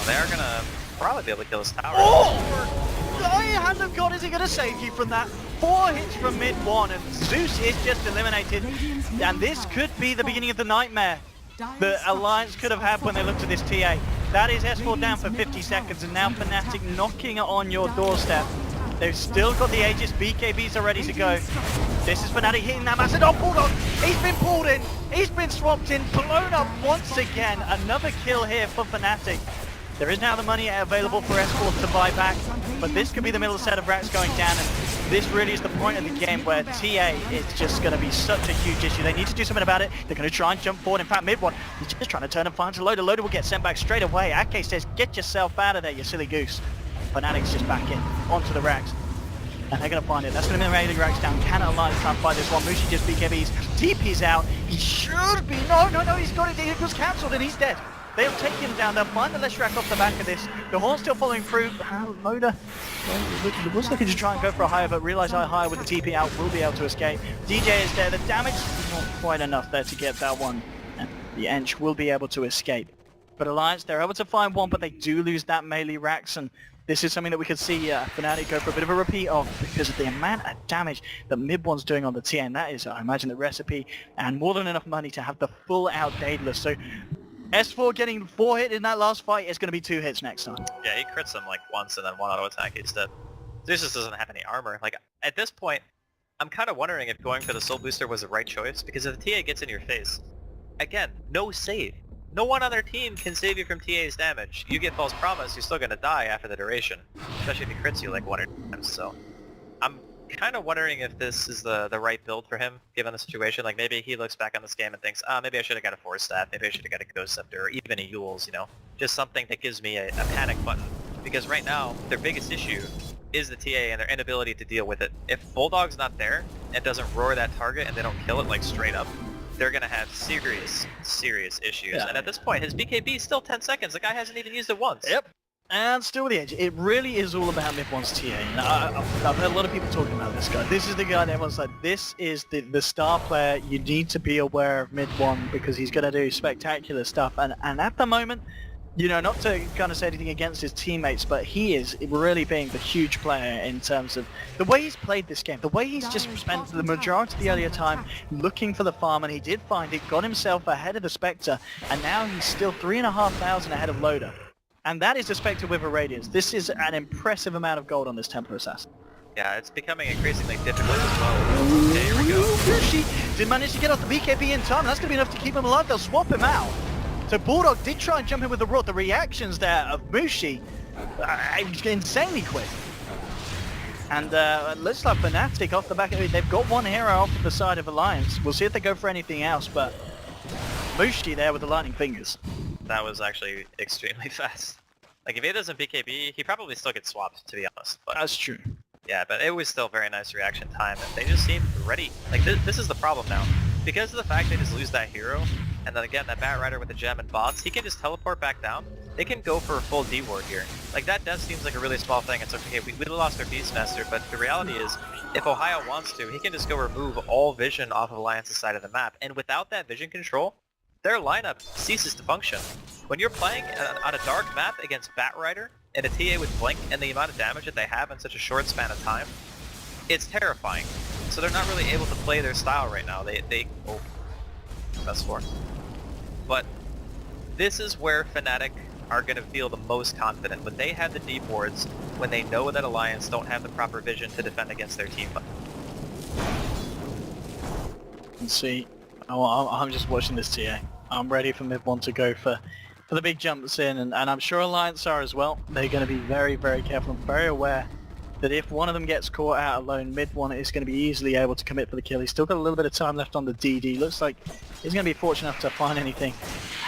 They are gonna probably be able to kill this tower. Oh! The hand of God, is he going to save you from that? 4 hits from mid 1 and Zeus is just eliminated. And this could be the beginning of the nightmare the Alliance could have had when they looked at this TA. That is S4 down for 50 seconds and now Fnatic knocking it on your doorstep. They've still got the Aegis, BKBs are ready to go. This is Fnatic hitting that massive. Oh, Bulldog! He's been pulled in! He's been swapped in, blown up once again. Another kill here for Fnatic. There is now the money available for S4 to buy back, but this could be the middle set of racks going down, and this really is the point of the game where TA is just going to be such a huge issue. They need to do something about it. They're going to try and jump forward. In fact, mid one, he's just trying to turn and find to Loader. Loader will get sent back straight away. Ake says, get yourself out of there, you silly goose. Fnatic's just back in, onto the racks. And they're going to find it. That's going to be the railing racks down. Can Alliance try and fight this one? Mushi just BKBs. TP's out. He should be. No, he's got it. It was cancelled and he's dead. They'll take him down. They'll find the Leshrac off the back of this. The Horn's still following through. Loader was looking to try and go for a higher, but realised higher with the TP out will be able to escape. DJ is there. The damage is not quite enough there to get that one. And the Ench will be able to escape. But Alliance, they're able to find one, but they do lose that melee racks, and this is something that we could see Fnatic go for a bit of a repeat of because of the amount of damage that mid-one's doing on the TA, and that is, I imagine, the recipe, and more than enough money to have the full out Daedalus. So S4 getting 4 hit in that last fight is going to be 2 hits next time. Yeah, he crits him like once and then 1 auto attack, he's dead. Zeus just doesn't have any armor. Like, at this point, I'm kind of wondering if going for the soul booster was the right choice, because if the TA gets in your face, again, no save. No one on their team can save you from TA's damage. You get false promise, you're still gonna die after the duration. Especially if he crits you like 1 or 2 times, so... I'm kind of wondering if this is the right build for him, given the situation. Like, maybe he looks back on this game and thinks, maybe I should have got a Force Staff, maybe I should have got a Ghost Scepter, or even a Yule's, you know? Just something that gives me a panic button. Because right now, their biggest issue is the TA and their inability to deal with it. If Bulldog's not there, and doesn't roar that target, and they don't kill it, like, straight up, they're gonna have serious issues. Yeah. And at this point, his BKB is still 10 seconds. The guy hasn't even used it once. Yep. And still with the edge. It really is all about mid-one's TA. I've heard a lot of people talking about this guy. This is the guy that everyone's like, this is the star player. You need to be aware of mid-one because he's gonna do spectacular stuff. And at the moment, you know, not to kind of say anything against his teammates, but he is really being the huge player in terms of the way he's played this game, the way he's just spent the majority of the earlier time looking for the farm, and he did find it, got himself ahead of the Spectre, and now he's still 3,500 ahead of Loader. And that is the Spectre with a Radiance. This is an impressive amount of gold on this Templar Assassin. Yeah, it's becoming increasingly difficult as well. Okay, here we go. She did manage to get off the BKB in time, and that's going to be enough to keep him alive. They'll swap him out. So Bulldog did try and jump in with the Rot. The reactions there of Mushi, insanely quick. And looks like Fnatic off the back of it. They've got one hero off of the side of Alliance. We'll see if they go for anything else, but Mushi there with the lightning fingers. That was actually extremely fast. Like, if he doesn't BKB, he probably still gets swapped, to be honest. But that's true. Yeah, but it was still very nice reaction time, and they just seemed ready. Like, this is the problem now. Because of the fact they just lose that hero, and then again, that Bat Rider with the gem and bots, he can just teleport back down. They can go for a full D-ward here. Like, that death seems like a really small thing. It's okay, we lost our Beastmaster, but the reality is, if Ohio wants to, he can just go remove all vision off of Alliance's side of the map. And without that vision control, their lineup ceases to function. When you're playing on a dark map against Bat Rider and a TA with Blink and the amount of damage that they have in such a short span of time, it's terrifying. So they're not really able to play their style right now. Oh, that's 4. But this is where Fnatic are going to feel the most confident, when they have the deep wards, when they know that Alliance don't have the proper vision to defend against their team. Let's see. I'm just watching this TA. I'm ready for mid-one to go for the big jumps in, and I'm sure Alliance are as well. They're going to be very, very careful and very aware that if one of them gets caught out alone, mid-one is going to be easily able to commit for the kill. He's still got a little bit of time left on the DD. Looks like he's going to be fortunate enough to find anything.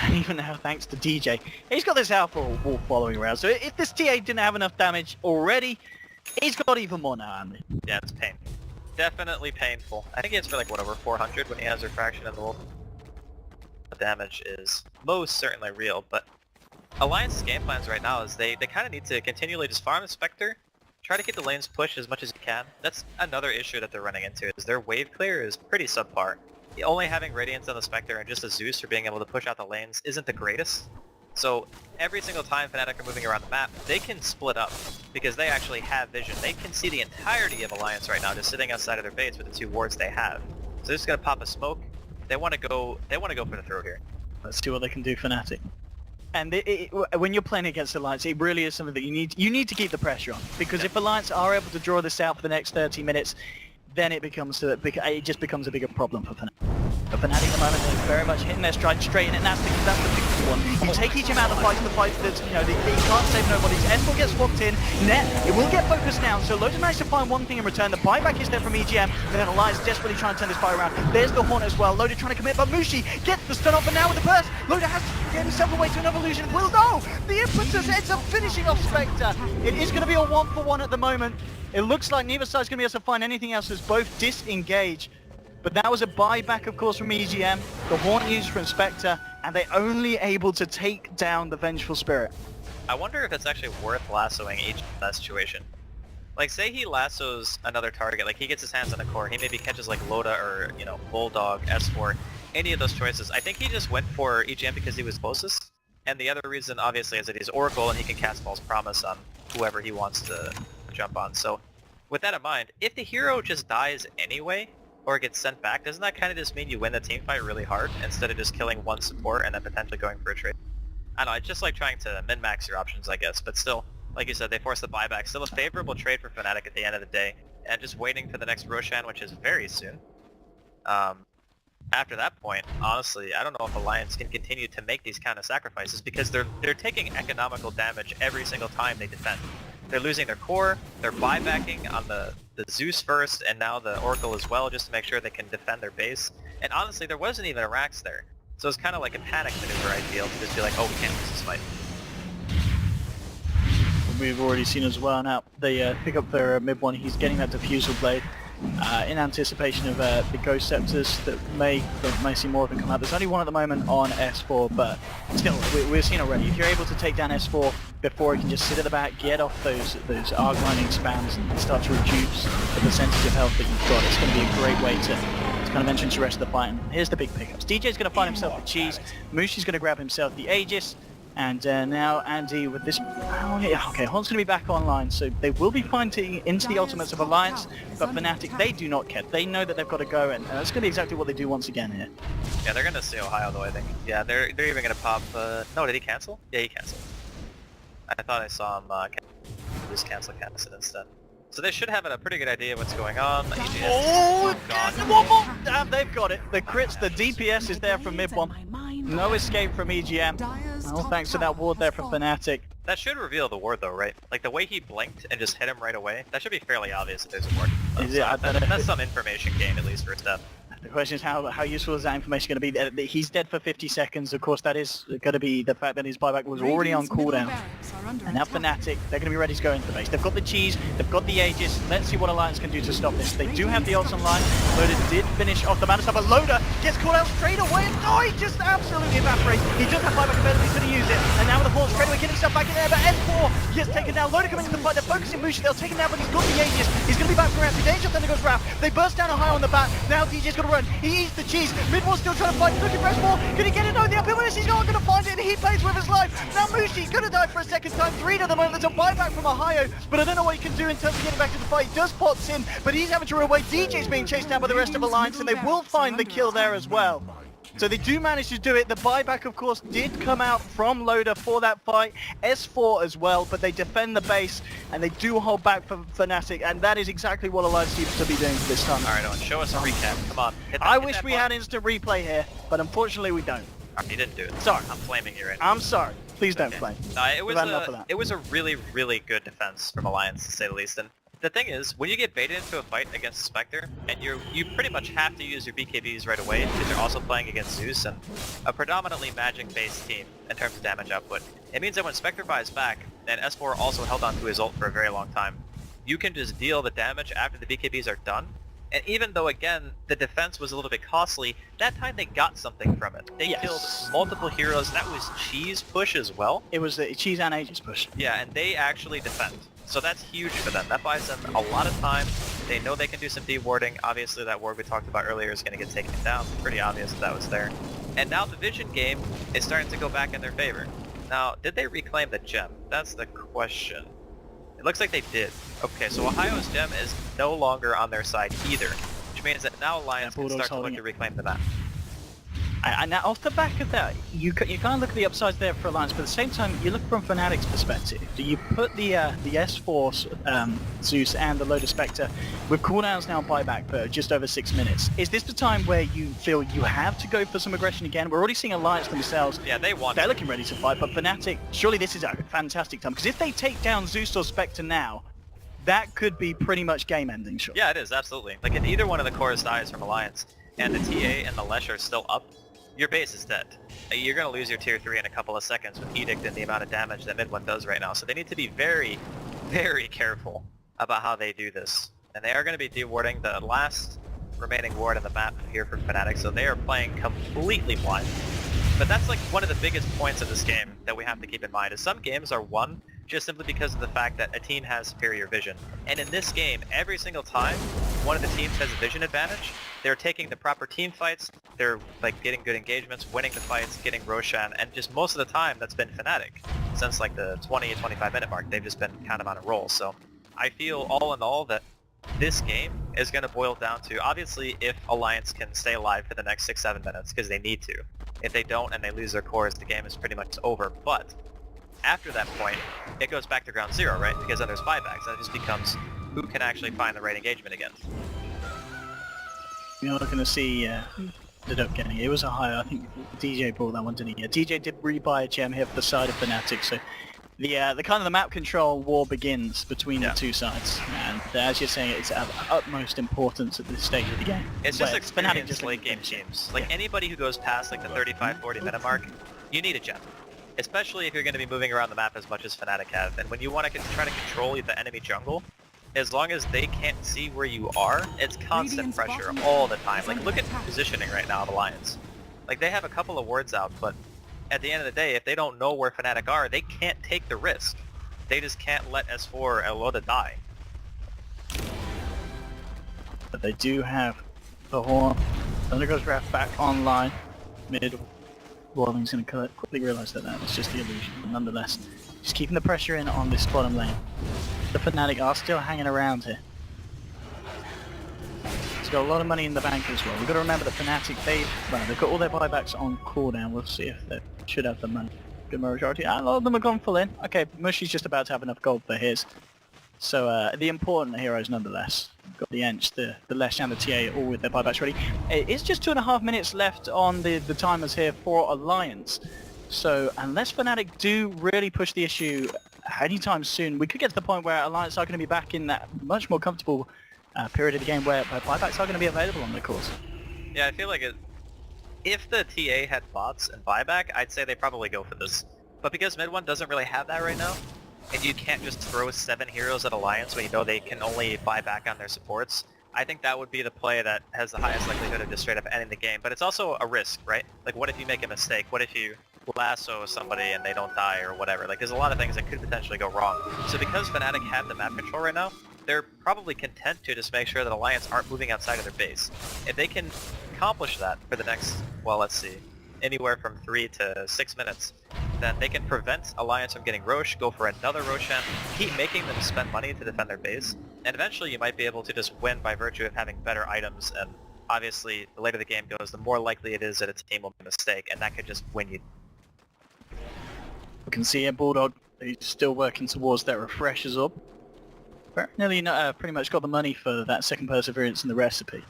And even now, thanks to DJ, he's got this Alpha Wolf following around. So if this TA didn't have enough damage already, he's got even more now, Andy. Yeah, it's pain. Definitely painful. I think he hits for like, what, over 400 when he has Refraction in the Wolf. The damage is most certainly real, but Alliance's game plans right now is they kind of need to continually just farm the Spectre, try to get the lanes pushed as much as you can. That's another issue that they're running into, is their wave clear is pretty subpar. Only having Radiance on the Spectre and just a Zeus for being able to push out the lanes isn't the greatest. So every single time Fnatic are moving around the map, they can split up because they actually have vision. They can see the entirety of Alliance right now, just sitting outside of their base with the 2 wards they have. So they're just gonna pop a smoke. They want to go. They want to go for the throw here. Let's see what they can do, Fnatic. And when you're playing against Alliance, it really is something that you need to keep the pressure on, because if Alliance are able to draw this out for the next 30 minutes, then it just becomes a bigger problem for Fnatic. But Fnatic at the moment, they're very much hitting their stride straight in, and that's the big one. You take each out of the fight that's, you know, he can't save nobody. S4 gets swapped in, Net, it will get focused now, so Loda managed to find one thing in return. The buyback is there from EGM, and then Alliance desperately trying to turn this fight around. There's the Horn as well, Loda trying to commit, but Mushi gets the stun off, and now with the burst, Loda has to get himself away to another illusion. Will no! The impetus ends up finishing off Spectre. It is going to be a 1-for-1 at the moment. It looks like neither side's going to be able to find anything else as both disengage. But that was a buyback, of course, from EGM, the Haunt used from Spectre, and they're only able to take down the Vengeful Spirit. I wonder if it's actually worth lassoing each in that situation. Like, say he lassos another target, like he gets his hands on a core, he maybe catches like Loda or, you know, Bulldog, S4, any of those choices. I think he just went for EGM because he was closest, and the other reason, obviously, is that he's Oracle and he can cast False Promise on whoever he wants to jump on. So, with that in mind, if the hero just dies anyway, or gets sent back, doesn't that kind of just mean you win the team fight really hard instead of just killing one support and then potentially going for a trade? I don't know, it's just like trying to min-max your options, I guess, but still, like you said, they force the buyback. Still a favorable trade for Fnatic at the end of the day, and just waiting for the next Roshan, which is very soon. After that point, honestly, I don't know if Alliance can continue to make these kind of sacrifices because they're taking economical damage every single time they defend. They're losing their core, they're buybacking on the Zeus first, and now the Oracle as well, just to make sure they can defend their base. And honestly, there wasn't even a Rax there. So it's kind of like a panic maneuver, I feel, to just be like, oh, we can't lose this fight. We've already seen as well now, they pick up their mid one, he's getting that Diffusal Blade. In anticipation of the Ghost Scepters that may see more of them come out. There's only one at the moment on S4, but still, we're seeing already. If you're able to take down S4 before he can just sit at the back, get off those arc lining spams and start to reduce the percentage of health that you've got, it's going to be a great way to kind of entrance the rest of the fight. And here's the big pickups. DJ's going to find himself the cheese, Mushi's going to grab himself the Aegis, and now Andy with this... Oh, yeah, okay, Horn's going to be back online, so they will be fighting into the ultimates of Alliance, but Fnatic, they do not care. They know that they've got to go, and that's going to be exactly what they do once again here. Yeah, they're going to see Ohio though, I think. Yeah, they're even going to pop... No, did he cancel? Yeah, he canceled. I thought I saw him just cancel Cancel instead. So they should have a pretty good idea of what's going on. Oh, God. Damn, they've got it. The crits, the DPS is there from mid-one. No escape from EGM. Oh, thanks to that ward there from Fnatic. That should reveal the ward though, right? Like the way he blinked and just hit him right away, that should be fairly obvious that there's a ward. That's some information gained at least for a step. The question is how useful is that information going to be? He's dead for 50 seconds. Of course, that is going to be the fact that his buyback was already on cooldown. And now Fnatic, they're going to be ready to go into the base. They've got the cheese, they've got the Aegis. Let's see what Alliance can do to stop this. They do have the ults online. Loda did finish off the mana stop, but Loda gets called out straight away. Oh, he just absolutely evaporates. He does have buyback available, he's going to use it. And now with the Horn straight away, getting himself back in there, but S4 gets taken down. Loda coming into the fight, they're focusing Mushi. They'll take him down, but he's got the Aegis. He's going to be back for Raph. Danger, then there goes Raph. They burst down a high on the back. Now DJ's going to run. He eats the cheese. Mid-one's still trying to fight. Looking for S4. Can he get it? No, the uphill is he's not going to find it, and he plays with his life. Now Mushi's going to die for a second time. 3 to the moment. There's a buyback from Ohio, but I don't know what he can do in terms of getting back to the fight. He does pots in, but he's having to run away. DJ's being chased down by the rest of Alliance, and they will find the kill there as well. So they do manage to do it. The buyback, of course, did come out from Loda for that fight. S4 as well, but they defend the base, and they do hold back for Fnatic, and that is exactly what Alliance seems to be doing for this time. Alright, Owen, show us a recap. Come on. I wish we had instant replay here, but unfortunately we don't. You didn't do it. Sorry. I'm flaming you right now. I'm sorry. Please don't flame. No, it was a really, really good defense from Alliance, to say the least. And the thing is, when you get baited into a fight against Spectre, and you pretty much have to use your BKBs right away, because you're also playing against Zeus and a predominantly magic-based team in terms of damage output, it means that when Spectre buys back, and S4 also held on to his ult for a very long time, you can just deal the damage after the BKBs are done. And even though, again, the defense was a little bit costly, that time they got something from it. They killed multiple heroes. That was Cheese push as well. It was the Cheese and Aegis push. Yeah, and they actually defend. So that's huge for them. That buys them a lot of time. They know they can do some de-warding. Obviously, that ward we talked about earlier is going to get taken down. Pretty obvious that was there. And now the vision game is starting to go back in their favor. Now, did they reclaim the gem? That's the question. It looks like they did. Okay, so Ohio's gem is no longer on their side either, which means that now Alliance can Bulldog's start to look holding to it. reclaim the map. And now off the back of that, you kind of look at the upsides there for Alliance, but at the same time, you look from Fnatic's perspective. Do you put the S-Force, Zeus and the Lotus Spectre with cooldowns now buyback for just over 6 minutes? Is this the time where you feel you have to go for some aggression again? We're already seeing Alliance themselves. Yeah, they want They're to. looking ready to fight, but Fnatic, surely this is a fantastic time, because if they take down Zeus or Spectre now, that could be pretty much game-ending, sure. Yeah, it is, absolutely. Like, if either one of the cores dies from Alliance, and the TA and the Lesh are still up, your base is dead. You're going to lose your tier 3 in a couple of seconds with Edict and the amount of damage that mid one does right now. So they need to be very, very careful about how they do this. And they are going to be dewarding the last remaining ward on the map here for Fnatic, so they are playing completely blind. But that's like one of the biggest points of this game that we have to keep in mind, is some games are won just simply because of the fact that a team has superior vision. And in this game, every single time one of the teams has a vision advantage, they're taking the proper team fights, they're like getting good engagements, winning the fights, getting Roshan, and just most of the time that's been Fnatic. Since like the 20-25 minute mark, they've just been kind of on a roll. So I feel all in all that this game is going to boil down to, obviously, if Alliance can stay alive for the next 6-7 minutes, because they need to. If they don't and they lose their cores, the game is pretty much over. But after that point, it goes back to ground zero, right? Because then there's buybacks, and it just becomes who can actually find the right engagement again. You're not going to see ended up getting it. It was a high. I think DJ brought that one, didn't he? DJ did rebuy a gem here for the side of Fnatic, so the kind of the map control war begins between the two sides, and as you're saying, it's of utmost importance at this stage of the game. It's just Where experienced just late game teams. Like anybody who goes past like the 35-40 minute mark, you need a gem. Especially if you're going to be moving around the map as much as Fnatic have, and when you want to try to control the enemy jungle, as long as they can't see where you are, it's constant pressure all the time. Like, look at the positioning right now of Alliance. Like, they have a couple of wards out, but at the end of the day, if they don't know where Fnatic are, they can't take the risk. They just can't let S4 and Loda die. But they do have the Horn. Thundergo's Wrath back online. Mid. Warling's going to quickly realise that was just the illusion, but nonetheless, just keeping the pressure in on this bottom lane. The Fnatic are still hanging around here. It's got a lot of money in the bank as well. We've got to remember that Fnatic, they've got all their buybacks on cooldown. We'll see if they should have the money. Good majority. A lot of them have gone full in. Okay, Mushi's just about to have enough gold for his. So the important heroes nonetheless. We've got the Ench, the Lesh and the TA all with their buybacks ready. It's just 2.5 minutes left on the timers here for Alliance. So unless Fnatic do really push the issue anytime soon, we could get to the point where Alliance are going to be back in that much more comfortable period of the game where buybacks are going to be available on the course. Yeah, I feel like if the TA had bots and buyback, I'd say they probably go for this. But because mid one doesn't really have that right now, and you can't just throw 7 heroes at Alliance when you know they can only buy back on their supports, I think that would be the play that has the highest likelihood of just straight up ending the game. But it's also a risk, right? Like, what if you make a mistake? What if you lasso somebody and they don't die or whatever? Like, there's a lot of things that could potentially go wrong. So because Fnatic have the map control right now, they're probably content to just make sure that Alliance aren't moving outside of their base. If they can accomplish that for the next, well, let's see, anywhere from 3 to 6 minutes, then they can prevent Alliance from getting Roche, go for another Roshan, keep making them spend money to defend their base, and eventually you might be able to just win by virtue of having better items, and obviously the later the game goes, the more likely it is that a team will make a mistake, and that could just win you. We can see here Bulldog, he's still working towards that refreshers up. Nearly pretty much got the money for that second perseverance in the recipe.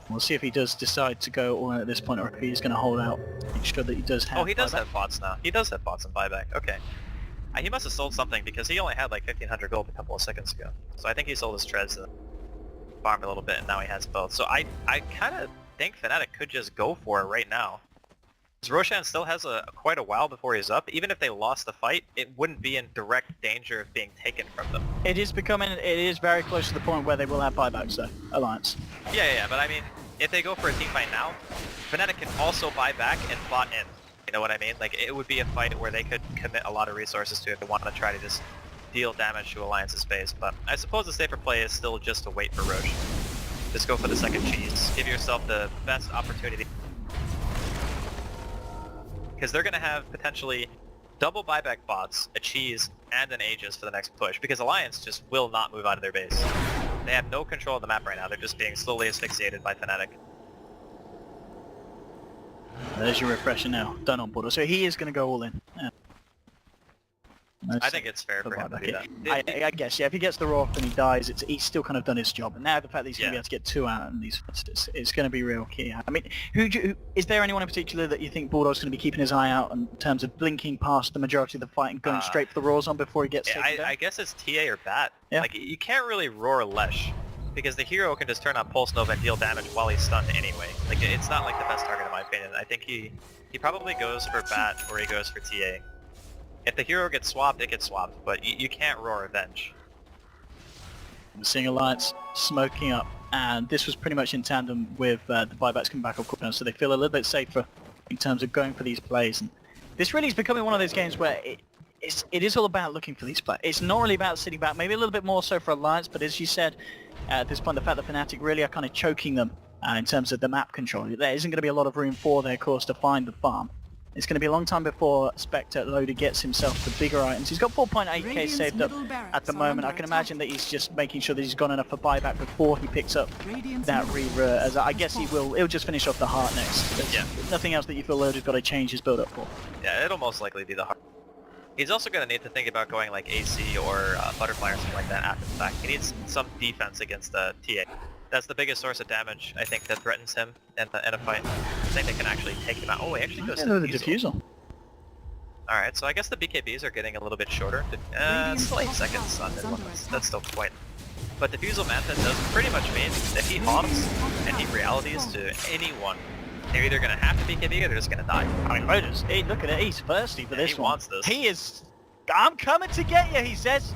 We'll see if he does decide to go all in at this point, or if he's going to hold out, make sure that he does have. Oh, he does buyback. have bots now. He does have bots and buyback. Okay. He must have sold something because he only had like 1,500 gold a couple of seconds ago. So I think he sold his treads and farmed a little bit, and now he has both. So I kind of think Fnatic could just go for it right now. Because Roshan still has quite a while before he's up. Even if they lost the fight, it wouldn't be in direct danger of being taken from them. It is very close to the point where they will have buybacks though, Alliance. Yeah, but I mean, if they go for a team fight now, Fnatic can also buy back and bot in. You know what I mean? Like, it would be a fight where they could commit a lot of resources to if they want to try to just deal damage to Alliance's base. But I suppose the safer play is still just to wait for Roche. Just go for the second cheese. Give yourself the best opportunity. because they're going to have potentially double buyback bots, a cheese, and an Aegis for the next push, because Alliance just will not move out of their base. They have no control of the map right now, they're just being slowly asphyxiated by Fnatic. There's your refresher now, done on board. So he is going to go all in. I think it's fair for him to do that. I guess, yeah, if he gets the raw off and he dies, he's still kind of done his job. And now the fact that he's going to be able to get 2 out in these fights, it's going to be real key. I mean, is there anyone in particular that you think Bulldog's going to be keeping his eye out in terms of blinking past the majority of the fight and going straight for the raws on before he gets taken down? I guess it's TA or Bat. Yeah. Like, you can't really roar Lesh, because the hero can just turn on Pulse Nova and deal damage while he's stunned anyway. Like, it's not like the best target in my opinion. I think he probably goes for Bat or he goes for TA. If the hero gets swapped, it gets swapped, but you can't roar Avenge. We're seeing Alliance smoking up, and this was pretty much in tandem with the buybacks coming back off cooldown, so they feel a little bit safer in terms of going for these plays. And this really is becoming one of those games where it is all about looking for these plays. It's not really about sitting back, maybe a little bit more so for Alliance, but as you said, at this point the fact that Fnatic really are kind of choking them in terms of the map control. There isn't going to be a lot of room for their course to find the farm. It's going to be a long time before Spectre Loader gets himself the bigger items. He's got 4.8k saved up at the moment. I can imagine that he's just making sure that he's got enough for buyback before he picks up that Reaver, as I guess he'll just finish off the heart next. There's nothing else that you feel Loader's got to change his build up for. Yeah, it'll most likely be the heart. He's also going to need to think about going like AC or Butterfly or something like that after the fact. He needs some defense against TA. That's the biggest source of damage, I think, that threatens him in a fight. I think they can actually take him out. Oh, he actually goes to the defusal. Alright, so I guess the BKBs are getting a little bit shorter. Still 8 seconds on mid-1. That's still quite... But Diffusal Manta does pretty much mean if he hops and he realities to anyone, they're either going to have to BKB or they're just going to die. I mean, Lotus, hey, look at it, he's thirsty for this he one. Wants this. He is... I'm coming to get you, he says.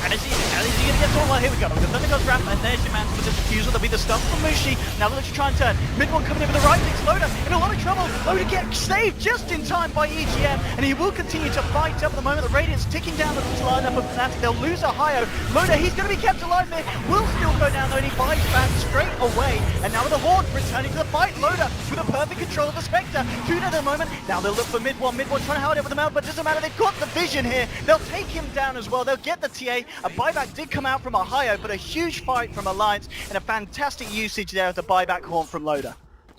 And is he going to get to all? Well, here we go. The Thunder goes ramp, and there's your man with the defusal. There'll be the stun from Mushi. Now let's try and turn. Mid-1 coming in with the right clicks. Loader in a lot of trouble. Loader gets saved just in time by EGM, and he will continue to fight up at the moment. The Radiant's ticking down the lineup of Fnatic. They'll lose a Hyo. Loader, he's going to be kept alive there. Will still go down though, and he buys back straight away. And now with the Horde returning to the fight. Loader with a perfect control of the Spectre. 2 at the moment. Now they'll look for mid-1. Mid-1 trying to hold it with the mount, but it doesn't matter. They've got the vision here. They'll take him down as well. They'll get the TA. A buyback did come out from Ohio, but a huge fight from Alliance and a fantastic usage there of the buyback horn from Loader.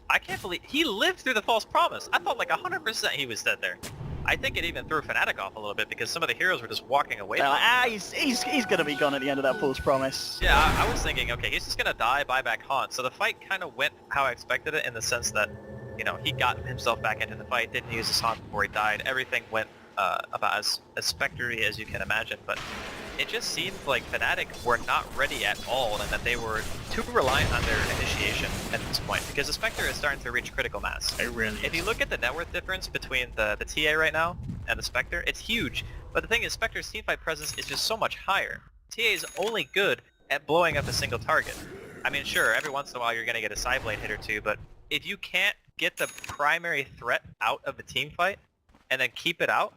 I can't believe he lived through the false promise. I thought like 100% he was dead there. I think it even threw Fnatic off a little bit because some of the heroes were just walking away from him. He's gonna be gone at the end of that false promise. Yeah, I was thinking, okay, he's just gonna die, buyback haunt. So the fight kind of went how I expected it in the sense that, you know, he got himself back into the fight, didn't use his haunt before he died. Everything went about as spectre-y as you can imagine, but it just seemed like Fnatic were not ready at all and that they were too reliant on their initiation at this point because the Spectre is starting to reach critical mass. It really If you look at the net worth difference between the TA right now and the Spectre, it's huge. But the thing is, Spectre's teamfight presence is just so much higher. TA is only good at blowing up a single target. I mean, sure, every once in a while you're going to get a Psyblade hit or two, but if you can't get the primary threat out of the teamfight and then keep it out,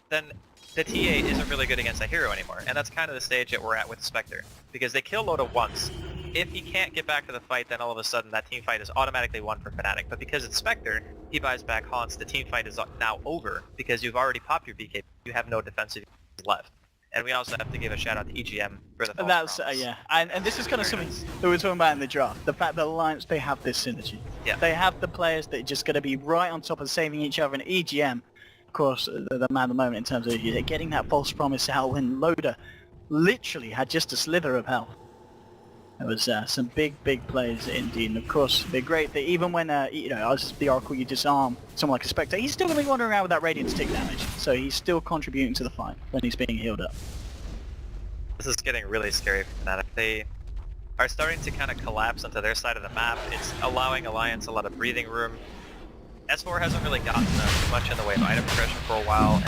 then the TA isn't really good against a hero anymore, and that's kind of the stage that we're at with Spectre. Because they kill Loda once. If he can't get back to the fight, then all of a sudden that team fight is automatically won for Fnatic. But because it's Spectre, he buys back haunts, the team fight is now over, because you've already popped your BK, you have no defensive left. And we also have to give a shout out to EGM for the false promise. Yeah, and this is kind of something that we were talking about in the draft. The fact that Alliance, they have this synergy. Yeah. They have the players that are just going to be right on top of saving each other, and EGM, of course, the man at the moment in terms of getting that false promise out when Loader literally had just a slither of health. There was some big plays indeed, and of course they're great that even when as the Oracle you disarm someone like a Spectre, he's still going to be wandering around with that radiant stick damage, so he's still contributing to the fight when he's being healed up. This is getting really scary for Fnatic. They are starting to kind of collapse into their side of the map. It's allowing Alliance a lot of breathing room. S4 hasn't really gotten much in the way of item progression for a while, and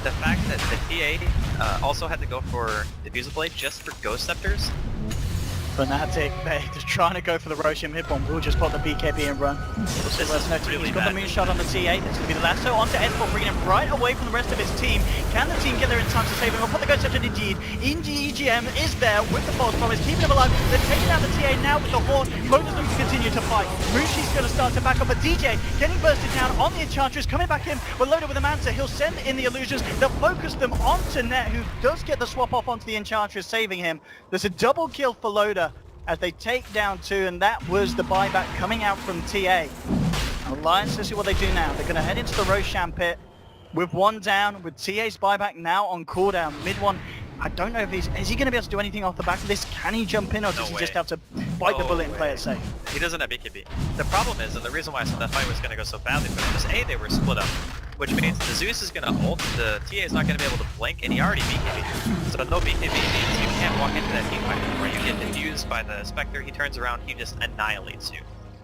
the fact that the TA also had to go for Diffusal Blade just for Ghost Scepters, Fnatic, they're just trying to go for the Roshan mid-bomb. We'll just pop the BKB and run. This is really He's got bad. the moonshot on the TA. It's going to be the lasso onto Edford, bringing him right away from the rest of his team. Can the team get there in time to save him? We'll put the ghost engine indeed. EGM is there with the false promise, keeping him alive. They're taking out the TA now with the horn. Lotus looks to continue to fight. Mushi's going to start to back up, but DJ getting bursted down on the Enchantress, coming back in. We're loaded with a Manta. He'll send in the illusions. They'll focus them onto Net, who does get the swap off onto the Enchantress, saving him. There's a double kill for Loda as they take down 2, and that was the buyback coming out from TA. Alliance, let's see what they do now. They're going to head into the Roshan pit with 1 down, with TA's buyback now on cooldown. Mid one, I don't know if is he going to be able to do anything off the back of this? Can he jump in, or does he just have to bite the bullet and play it safe? He doesn't have BKB. The problem is, and the reason why I said that fight was going to go so badly for them, is A, they were split up, which means the Zeus is going to ult, the TA is not going to be able to blink, and he already BKB. So no BKB means you can't walk into that team fight anymore. You get diffused by the Spectre, he turns around, he just annihilates you.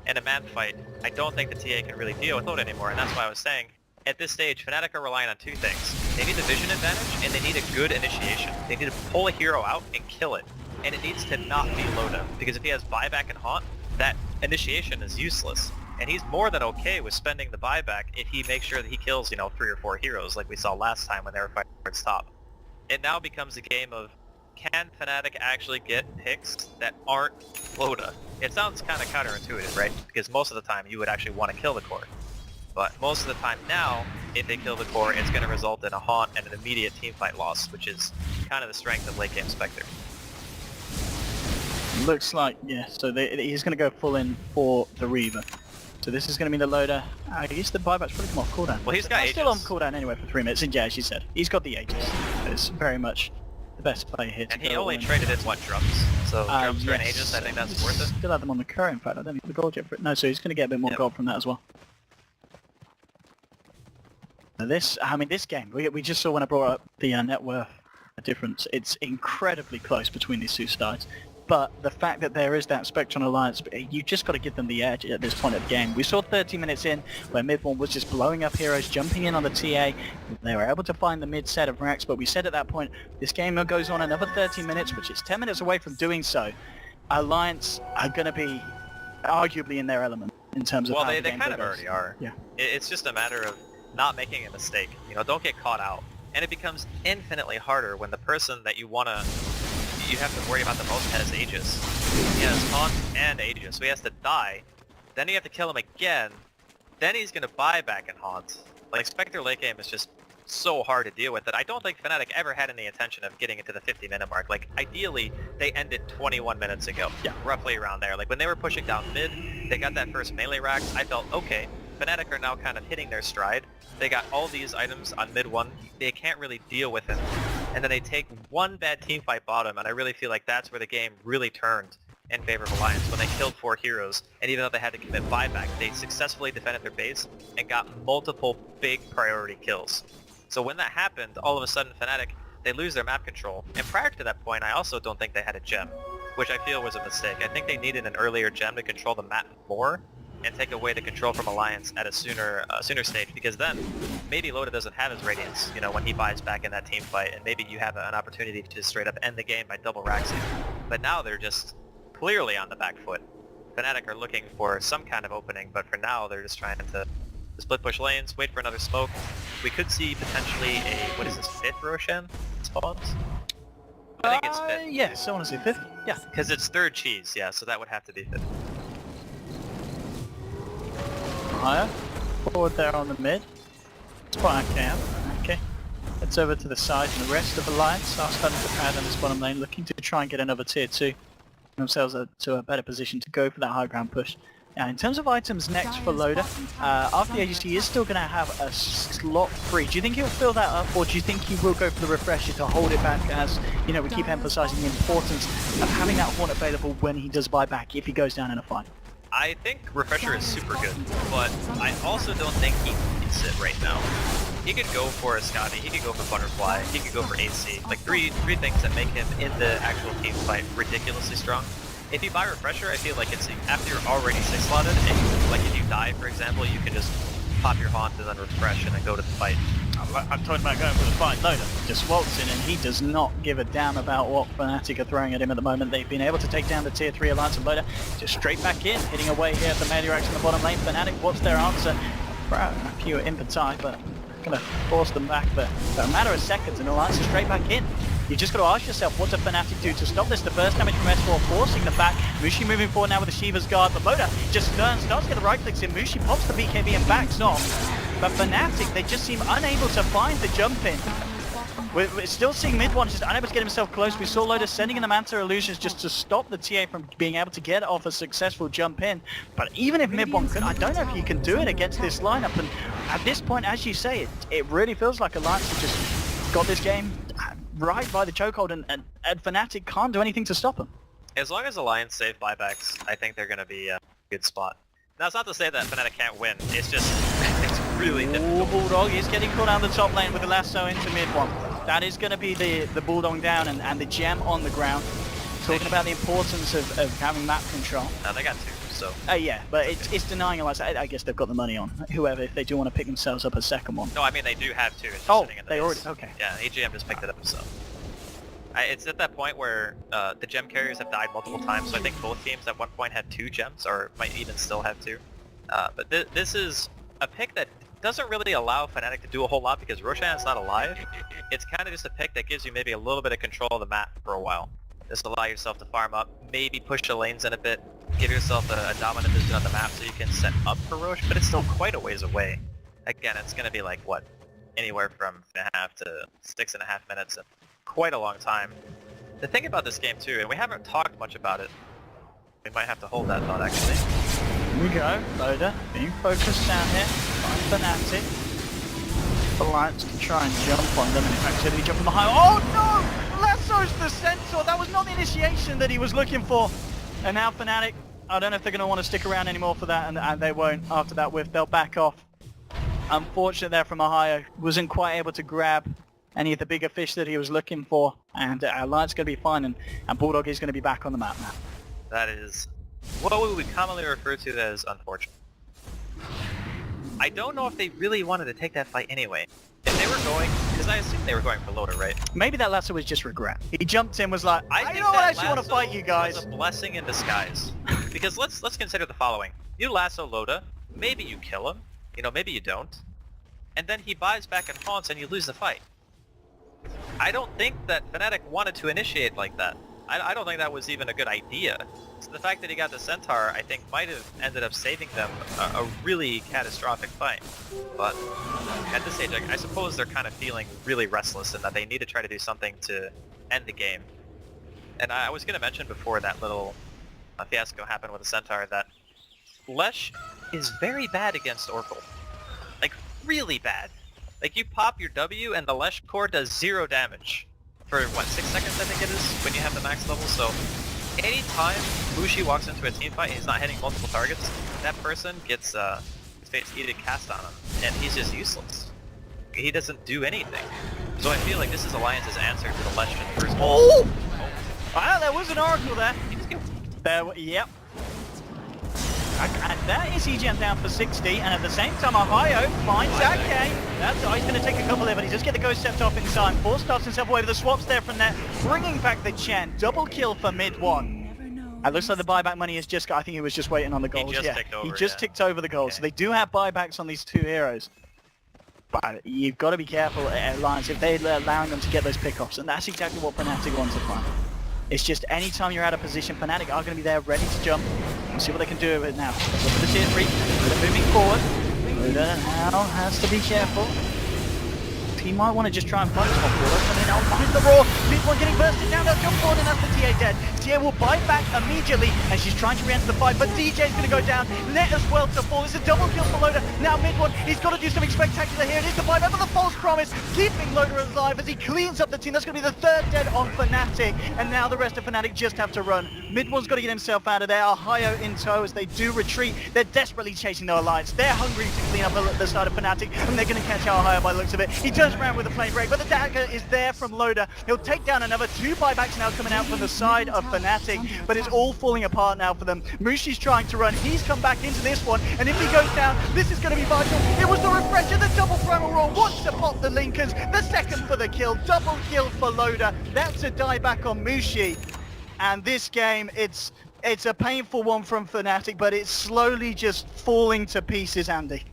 In a man fight, I don't think the TA can really deal with it anymore, and that's why I was saying, at this stage, Fnatic are relying on 2 things. They need the vision advantage, and they need a good initiation. They need to pull a hero out and kill it. And it needs to not be Loda, because if he has buyback and haunt, that initiation is useless. And he's more than okay with spending the buyback if he makes sure that he kills, 3 or 4 heroes like we saw last time when they were fighting towards top. It now becomes a game of, can Fnatic actually get picks that aren't Loda? It sounds kind of counterintuitive, right? Because most of the time you would actually want to kill the core. But most of the time now, if they kill the core, it's going to result in a haunt and an immediate teamfight loss, which is kind of the strength of late game Spectre. Looks like, yeah, so he's going to go full in for the Reaver. So this is going to be the Loader. I guess the buyback's probably come off cooldown. Well, he's got still on Aegis. cooldown anyway for 3 minutes, and yeah, as you said, he's got the Aegis. It's very much the best play here to And he go only in. traded in, what, drums? So drums for an Yes. Aegis, I think that's He's worth it. Still have them on the current, in fact. I don't think the gold yet for it. No, so he's going to get a bit more Yep. gold from that as well. Now this game, we just saw when I brought up the net worth difference. It's incredibly close between these 2 sides. But the fact that there is that Spectrum Alliance, you just got to give them the edge at this point of the game. We saw 30 minutes in where mid one was just blowing up heroes, jumping in on the TA. They were able to find the mid set of racks, but we said at that point, this game goes on another 30 minutes, which is 10 minutes away from doing so. Alliance are going to be arguably in their element in terms of Well, how they the game kind of progresses. already are. Yeah. It's just a matter of not making a mistake. Don't get caught out. And it becomes infinitely harder when the person that you have to worry about the most has Aegis. He has Haunt and Aegis, so he has to die. Then you have to kill him again. Then he's going to buy back and Haunt. Like, Spectre late game is just so hard to deal with that I don't think Fnatic ever had any intention of getting into the 50-minute mark. Like, ideally, they ended 21 minutes ago. Yeah. Roughly around there. Like, when they were pushing down mid, they got that first melee rack, I felt, okay, Fnatic are now kind of hitting their stride. They got all these items on mid 1, they can't really deal with it. And then they take one bad teamfight bottom, and I really feel like that's where the game really turned in favor of Alliance, when they killed 4 heroes, and even though they had to commit buyback, they successfully defended their base and got multiple big priority kills. So when that happened, all of a sudden Fnatic, they lose their map control. And prior to that point, I also don't think they had a gem, which I feel was a mistake. I think they needed an earlier gem to control the map more, and take away the control from Alliance at a sooner stage, because then maybe Loda doesn't have his Radiance, when he buys back in that team fight, and maybe you have an opportunity to just straight up end the game by double raxing. But now they're just clearly on the back foot. Fnatic are looking for some kind of opening, but for now they're just trying to split push lanes, wait for another smoke. We could see potentially a, 5th Roshan spawns? I think it's 5th. Yes, I want to say 5th. Yeah. Because it's 3rd cheese, yeah, so that would have to be 5th. Higher. Forward there on the mid. Spot camp. Okay. Heads over to the side, and the rest of Alliance are starting to pad on this bottom lane, looking to try and get another tier 2. Themselves to a better position to go for that high ground push. Now, in terms of items next for Loda, after the AGC, he is still going to have a slot free. Do you think he'll fill that up, or do you think he will go for the refresher to hold it back, as, we keep emphasizing the importance of having that horn available when he does buy back if he goes down in a fight? I think Refresher is super good, but I also don't think he needs it right now. He could go for a Scotty, he could go for Butterfly, he could go for AC. Like three things that make him in the actual team fight ridiculously strong. If you buy Refresher, I feel like it's after you're already 6-slotted, and like if you die, for example, you can just pop your Haunt and then refresh and then go to the fight. I'm talking about going for the fight. Loader just waltz in and he does not give a damn about what Fnatic are throwing at him at the moment. They've been able to take down the tier 3 alliance, and Loader just straight back in, hitting away here at the melee racks in the bottom lane. Fnatic, what's their answer? A few impetai, but gonna force them back for a matter of seconds, and alliance is straight back in. You just got to ask yourself, what does Fnatic do to stop this? The burst damage from S4 forcing them back. Mushi moving forward now with the Shiva's guard, but Loader just starts to get the right clicks in. Mushi pops the BKB and backs off. But Fnatic, they just seem unable to find the jump in. We're still seeing mid one just unable to get himself close. We saw Loader sending in the Manta illusions just to stop the TA from being able to get off a successful jump in. But even if mid one could, I don't know if you can do it against this lineup. And at this point, as you say, it really feels like Alliance has just got this game right by the chokehold, and Fnatic can't do anything to stop them. As long as Alliance save buybacks, I think they're going to be a good spot. Now, it's not to say that Fnatic can't win. It's just, it's really difficult. Bulldog is getting caught down the top lane with the lasso into mid one. That is going to be the Bulldog down and the gem on the ground. Talking about the importance of having map control. Now, they got 2, so... Yeah, but it's denying Alliance. I guess they've got the money on whoever, if they do want to pick themselves up a second one. No, I mean, they do have 2. It's just Oh, sitting in the they base. already... Okay. Yeah, AGM just picked it up, so... It's at that point where the gem carriers have died multiple times, so I think both teams at one point had 2 gems, or might even still have 2. But this is a pick that doesn't really allow Fnatic to do a whole lot because Roshan's not alive. It's kind of just a pick that gives you maybe a little bit of control of the map for a while. Just allow yourself to farm up, maybe push the lanes in a bit, give yourself a dominant position on the map so you can set up for Rosh, but it's still quite a ways away. Again, it's going to be like, what, anywhere from 3.5 to 6.5 minutes, and quite a long time. The thing about this game too, and we haven't talked much about it, we might have to hold that thought actually. Here we go, Loader being focused down here by Fnatic. Alliance to try and jump on them, and in fact said he jumped from behind. Oh no! Lasso's the Centaur! That was not the initiation that he was looking for. And now Fnatic, I don't know if they're going to want to stick around anymore for that, and they won't after that whiff. They'll back off. Unfortunate there from Ohio, wasn't quite able to grab any of the bigger fish that he was looking for, and Alliance going to be fine, and Bulldog is going to be back on the map now. That is what we would commonly refer to as unfortunate. I don't know if they really wanted to take that fight anyway. If they were going, because I assume they were going for Loader, right? Maybe that lasso was just regret. He jumped in, was like, I think don't that actually want to fight you guys. was a blessing in disguise. Because let's consider the following. You lasso Loda, maybe you kill him, maybe you don't. And then he buys back and haunts and you lose the fight. I don't think that Fnatic wanted to initiate like that. I don't think that was even a good idea. So the fact that he got the Centaur, I think, might have ended up saving them a really catastrophic fight. But at this stage, I suppose they're kind of feeling really restless and that they need to try to do something to end the game. And I was going to mention before that little fiasco happened with the Centaur that Lesh is very bad against Oracle. Like, really bad. Like, you pop your W and the Lesh core does 0 damage. For, what, 6 seconds I think it is, when you have the max level, so... Anytime Mushi walks into a team fight and he's not hitting multiple targets, that person gets his fate's edict cast on him, and he's just useless. He doesn't do anything. So I feel like this is Alliance's answer to the Lesh in the first Oh! Wow, there was an Oracle there. He just gets... Yep. And that is EGM down for 60, and at the same time Ohio finds Ake. That's he's going to take a couple there, but he does get the ghost stepped off in time. Force starts himself away with the swaps there from there, bringing back the Chen. Double kill for mid one. It looks like the buyback money is just, I think he was just waiting on the goals. He just ticked over the goals. Okay. So they do have buybacks on these 2 heroes. But you've got to be careful at Alliance if they're allowing them to get those pickoffs, and that's exactly what Fnatic wants to find. It's just anytime you're out of position, Fnatic are going to be there ready to jump. We'll see what they can do with it now. Look for the tier 3. They're moving forward. Loader now has to be careful. He might want to just try and punch one forward. And then I'll find the Raw. Mid one getting bursted down. They'll jump forward and that's the TA dead. TA will bite back immediately as she's trying to re-enter the fight. But DJ's going to go down. Net as well to fall. It's a double kill for Loader. Now mid one, he's got to do something spectacular here. It is the buyback for the false promise. Keeping Loader alive as he cleans up the team. That's going to be the 3rd dead on Fnatic. And now the rest of Fnatic just have to run. Mid one's got to get himself out of there. Ohio in tow as they do retreat. They're desperately chasing their alliance. They're hungry to clean up the side of Fnatic. And they're going to catch Ohio by the looks of it. He turns around with a flame break, but the dagger is there from Loader. He'll take down another 2 buybacks now coming out from the side of Fnatic, but it's all falling apart now for them. Mushi's trying to run, he's come back into this one, and if he goes down, this is going to be vital. It was the refresher, the double primal roll, wants to pop the Linkers, the second for the kill, double kill for Loda. That's a dieback on Mushi. And this game, it's a painful one from Fnatic, but it's slowly just falling to pieces, Andy.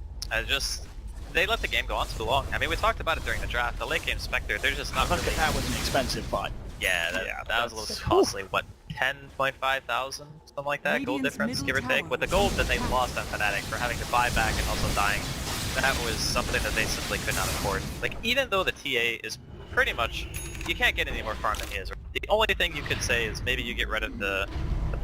They let the game go on too long. I mean, we talked about it during the draft. The late game Spectre, they're just not Look really... at that was an expensive fight. Yeah, that was a little bit costly. What, 10.5 thousand? Something like that? Gold difference, give or take? With the gold that they lost on Fnatic for having to buy back and also dying, that was something that they simply could not afford. Like, even though the TA is pretty much... You can't get any more farm than he is. The only thing you could say is maybe you get rid of the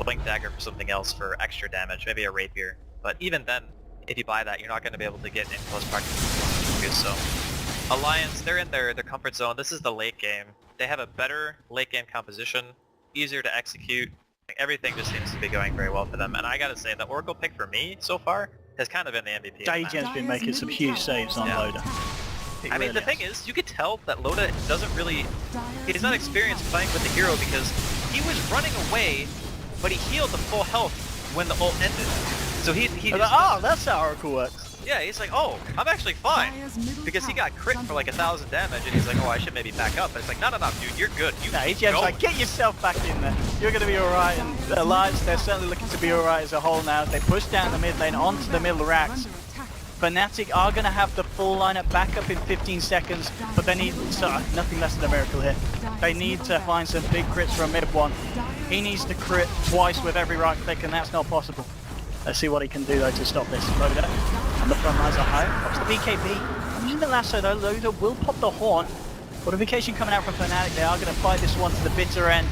Blink Dagger for something else for extra damage, maybe a Rapier. But even then, if you buy that, you're not going to be able to get in close proximity. So, Alliance, they're in their comfort zone. This is the late game. They have a better late game composition, easier to execute. Everything just seems to be going very well for them. And I gotta say, the Oracle pick for me so far has kind of been the MVP. Dagen's been making some huge saves on Loda. I mean, the thing is, you could tell that Loda doesn't really... He's not experienced playing with the hero because he was running away, but he healed to full health when the ult ended. So that's how Oracle works. Yeah, he's like, oh, I'm actually fine. Because he got crit for like 1,000 damage, and he's like, oh, I should maybe back up. But it's like, no, dude, you're good. EGM's like, get yourself back in there. You're going to be alright. And Alliance, they're certainly looking to be alright as a whole now. They push down the mid lane onto the middle racks. Fnatic are going to have the full lineup back up in 15 seconds, but they need nothing less than a miracle here. They need to find some big crits from mid one. He needs to crit twice with every right click, and that's not possible. Let's see what he can do though to stop this. Loda, and the front lines are high. Pops the BKB. In the lasso though, Loda will pop the horn. Fortification coming out from Fnatic. They are going to fight this one to the bitter end.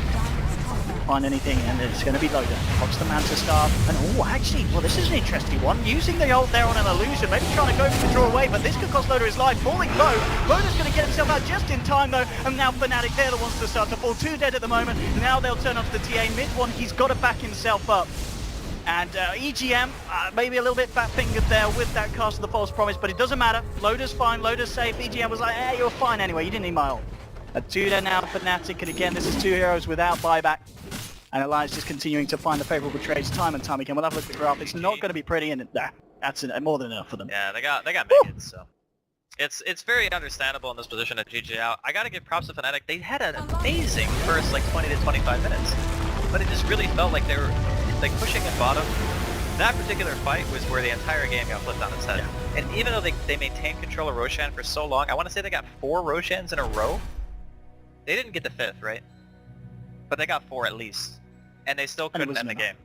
Find anything, and it's going to be Loda. Pops the Manta Staff, and oh, actually, well, this is an interesting one. Using the ult there on an illusion, maybe trying to go for the draw away, but this could cost Loda his life. Falling low. Loda's going to get himself out just in time though, and now Fnatic, they're the ones to start to fall. 2 dead at the moment. Now they'll turn off the TA. Mid one, he's got to back himself up. And EGM, maybe a little bit fat-fingered there with that cast of the False Promise, but it doesn't matter. Loda's fine, Loda's safe. EGM was like, hey, you're fine anyway, you didn't need my ult. A 2 dead now for Fnatic, and again, this is 2 heroes without buyback. And Alliance just continuing to find the favourable trades time and time again. We'll have a look at the graph. It's not going to be pretty, and that's more than enough for them. Yeah, they got minions, so... It's very understandable in this position to GG out. I gotta give props to Fnatic. They had an amazing first, like, 20 to 25 minutes. But it just really felt like they were... like pushing at bottom. That particular fight was where the entire game got flipped on its head. Yeah. And even though they maintained control of Roshan for so long, I want to say they got 4 Roshans in a row. They didn't get the 5th, right? But they got 4 at least. And they still couldn't end the game.